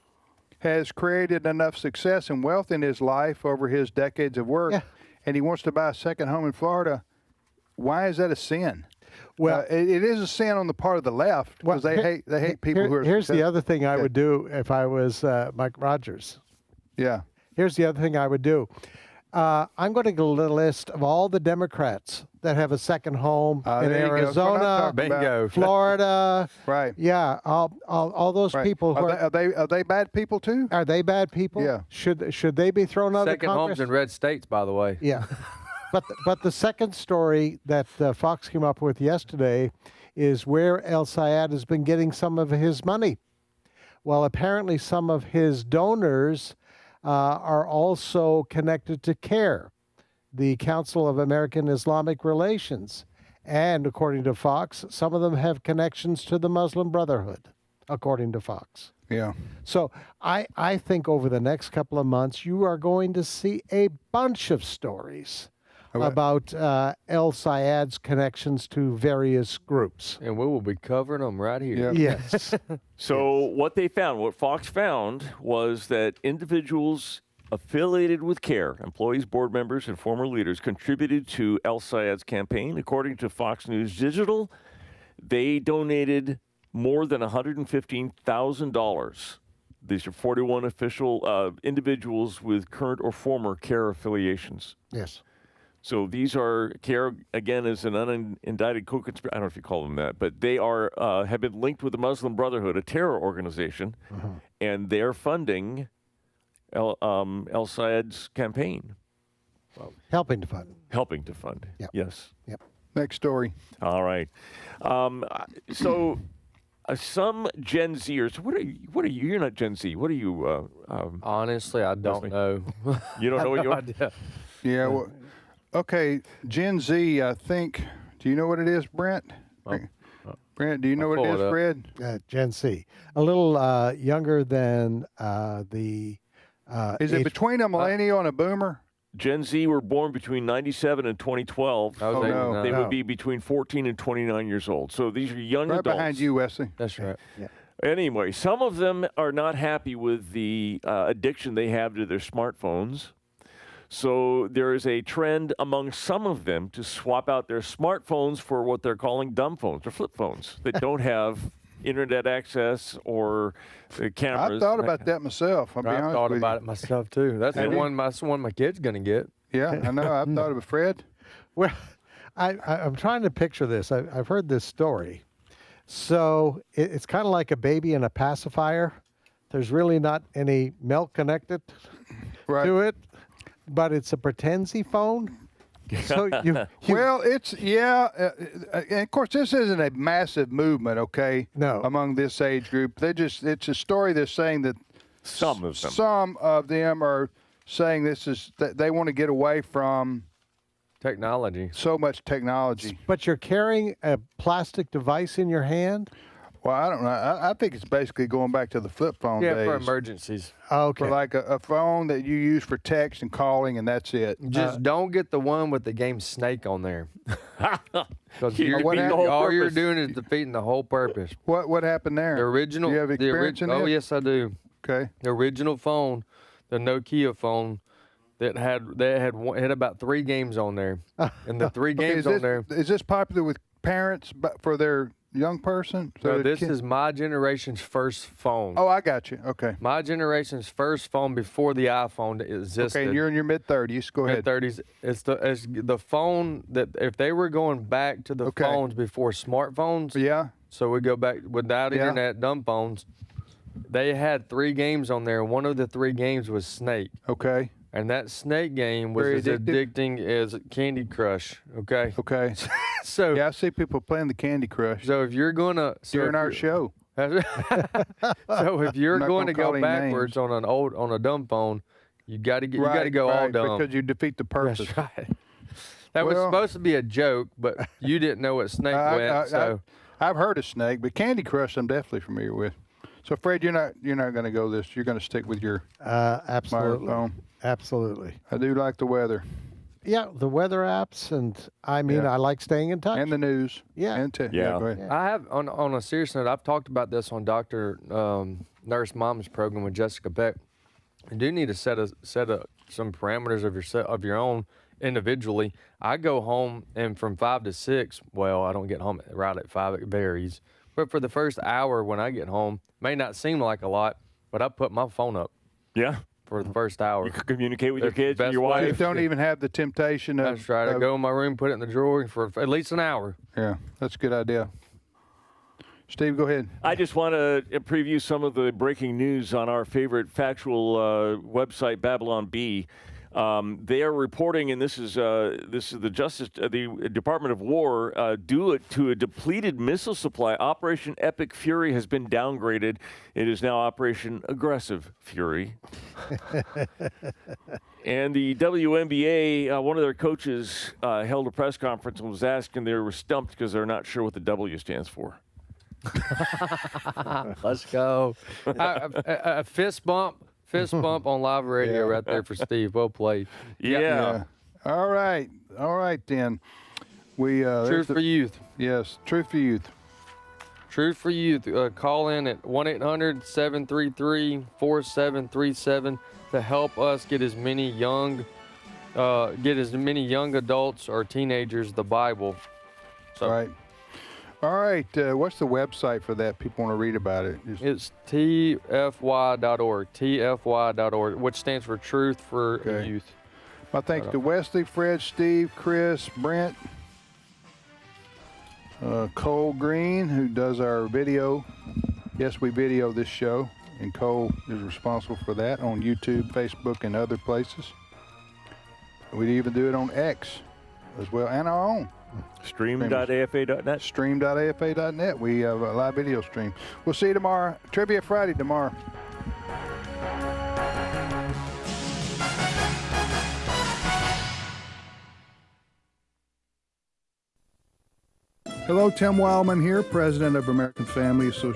has created enough success and wealth in his life over his decades of work, and he wants to buy a second home in Florida, why is that a sin? Well, it is a sin on the part of the left because they hate people who are. Here's the other thing I would do if I was Mike Rogers. Yeah. Here's the other thing I would do. I'm going to get a list of all the Democrats that have a second home in Arizona, Florida. Right. Yeah. All those people. Who are they bad people too? Are they bad people? Yeah. Should they be thrown out of Second Congress? homes in red states, by the way. Yeah. But the second story that Fox came up with yesterday is where El-Sayed has been getting some of his money. Well, apparently some of his donors are also connected to CARE, the Council of American Islamic Relations. And according to Fox, some of them have connections to the Muslim Brotherhood, according to Fox. Yeah. So I think over the next couple of months, you are going to see a bunch of stories about El-Sayed's connections to various groups. And we will be covering them right here. Yes. So what they found, what Fox found, was that individuals affiliated with CARE, employees, board members, and former leaders, contributed to El-Sayed's campaign. According to Fox News Digital, they donated more than $115,000. These are 41 official individuals with current or former CARE affiliations. Yes. So these are, CARE, again, is an unindicted co-conspirator. I don't know if you call them that, but they are have been linked with the Muslim Brotherhood, a terror organization, and they're funding El Sayed's campaign. Helping to fund. Helping to fund. Yep. Yes. Yep. Next story. All right. So some Gen Zers. What are you? You're not Gen Z. What are you? Honestly, I don't know. You don't know what no you are? idea. Yeah. Well, okay. Gen Z. I think. Do you know what it is, Brent? Brent, do you know what it is, Fred? Gen Z. A little younger than the. Is it between a millennial and a boomer? Gen Z were born between 97 and 2012. Oh, no. They would be between 14 and 29 years old. So these are young Right adults. behind you, Wesley. That's right. Yeah. Anyway, some of them are not happy with the addiction they have to their smartphones. So there is a trend among some of them to swap out their smartphones for what they're calling dumb phones or flip phones that don't have internet access or cameras. I thought about that myself. I thought about it myself too. That's the one my kid's gonna get. Yeah, I know. I've thought of it, Fred. Well, I'm trying to picture this. I've heard this story. So it's kind of like a baby in a pacifier. There's really not any milk connected to it, but it's a pretenzy phone. So well, it's and of course this isn't a massive movement, okay? No, among this age group, it's a story that's saying that some of them are saying that they want to get away from technology. So much technology. But you're carrying a plastic device in your hand. Well, I don't know. I think it's basically going back to the flip phone days. Yeah, for emergencies. Okay. For like a phone that you use for text and calling, and that's it. Just don't get the one with the game Snake on there. Because all you're doing is defeating the whole purpose. What happened there? The original. Do you have experience in it? Oh, yes, I do. Okay. The original phone, the Nokia phone, that had about 3 games on there, and the 3 games on there. Is this popular with parents for their young person? So this is my generation's first phone. Oh, I got you. Okay. My generation's first phone before the iPhone existed. Okay, and you're in your mid-30s. Go ahead. Mid-30s. It's the phone that if they were going back to the phones before smartphones. Yeah. So we go back without internet, dumb phones. They had 3 games on there. One of the 3 games was Snake. Okay. And that Snake game was as addicting as Candy Crush. Okay. Okay. So yeah, I see people playing the Candy Crush. So if you're gonna during our show. So if you're going to go backwards on a dumb phone, you got to go all dumb because you defeat the purpose. That's right. That was supposed to be a joke, but you didn't know what Snake went. So I've heard of Snake, but Candy Crush I'm definitely familiar with. So Fred, you're not going to go this. You're going to stick with your absolutely. smartphone. Absolutely. I do like the weather. Yeah, the weather apps, and I like staying in touch. And the news. Yeah. And go ahead. I have, on a serious note, I've talked about this on Dr. Nurse Mom's program with Jessica Beck. You do need to set some parameters of your own individually. I go home, and from 5 to 6, well, I don't get home right at 5. It varies. But for the first hour when I get home, may not seem like a lot, but I put my phone up. Yeah. For the first hour. You can communicate with your kids and your wife. You don't even have the temptation of... That's right. I go in my room, put it in the drawer for at least an hour. Yeah, that's a good idea. Steve, go ahead. I just want to preview some of the breaking news on our favorite factual website, Babylon Bee. They are reporting, and this is the Department of War, due to a depleted missile supply. Operation Epic Fury has been downgraded. It is now Operation Aggressive Fury. And the WNBA, one of their coaches held a press conference and was asked, and they were stumped because they're not sure what the W stands for. Let's go. A fist bump. Fist bump on live radio right there for Steve. Well played. Yeah. All right then. We Truth for Youth. Yes, Truth for Youth. Truth for Youth. Call in at 1-800-733-4737 to help us get as many young adults or teenagers the Bible. So. Right. All right, what's the website for that? People want to read about it. It's tfy.org, which stands for Truth for Youth. My thanks to Wesley, Fred, Steve, Chris, Brent, Cole Green, who does our video. Yes, we video this show. and Cole is responsible for that on YouTube, Facebook, and other places. We'd even do it on X as well, and our own. Stream.afa.net. Stream.afa.net. We have a live video stream. We'll see you tomorrow. Trivia Friday tomorrow. Hello, Tim Wildmon here, President of American Family Association.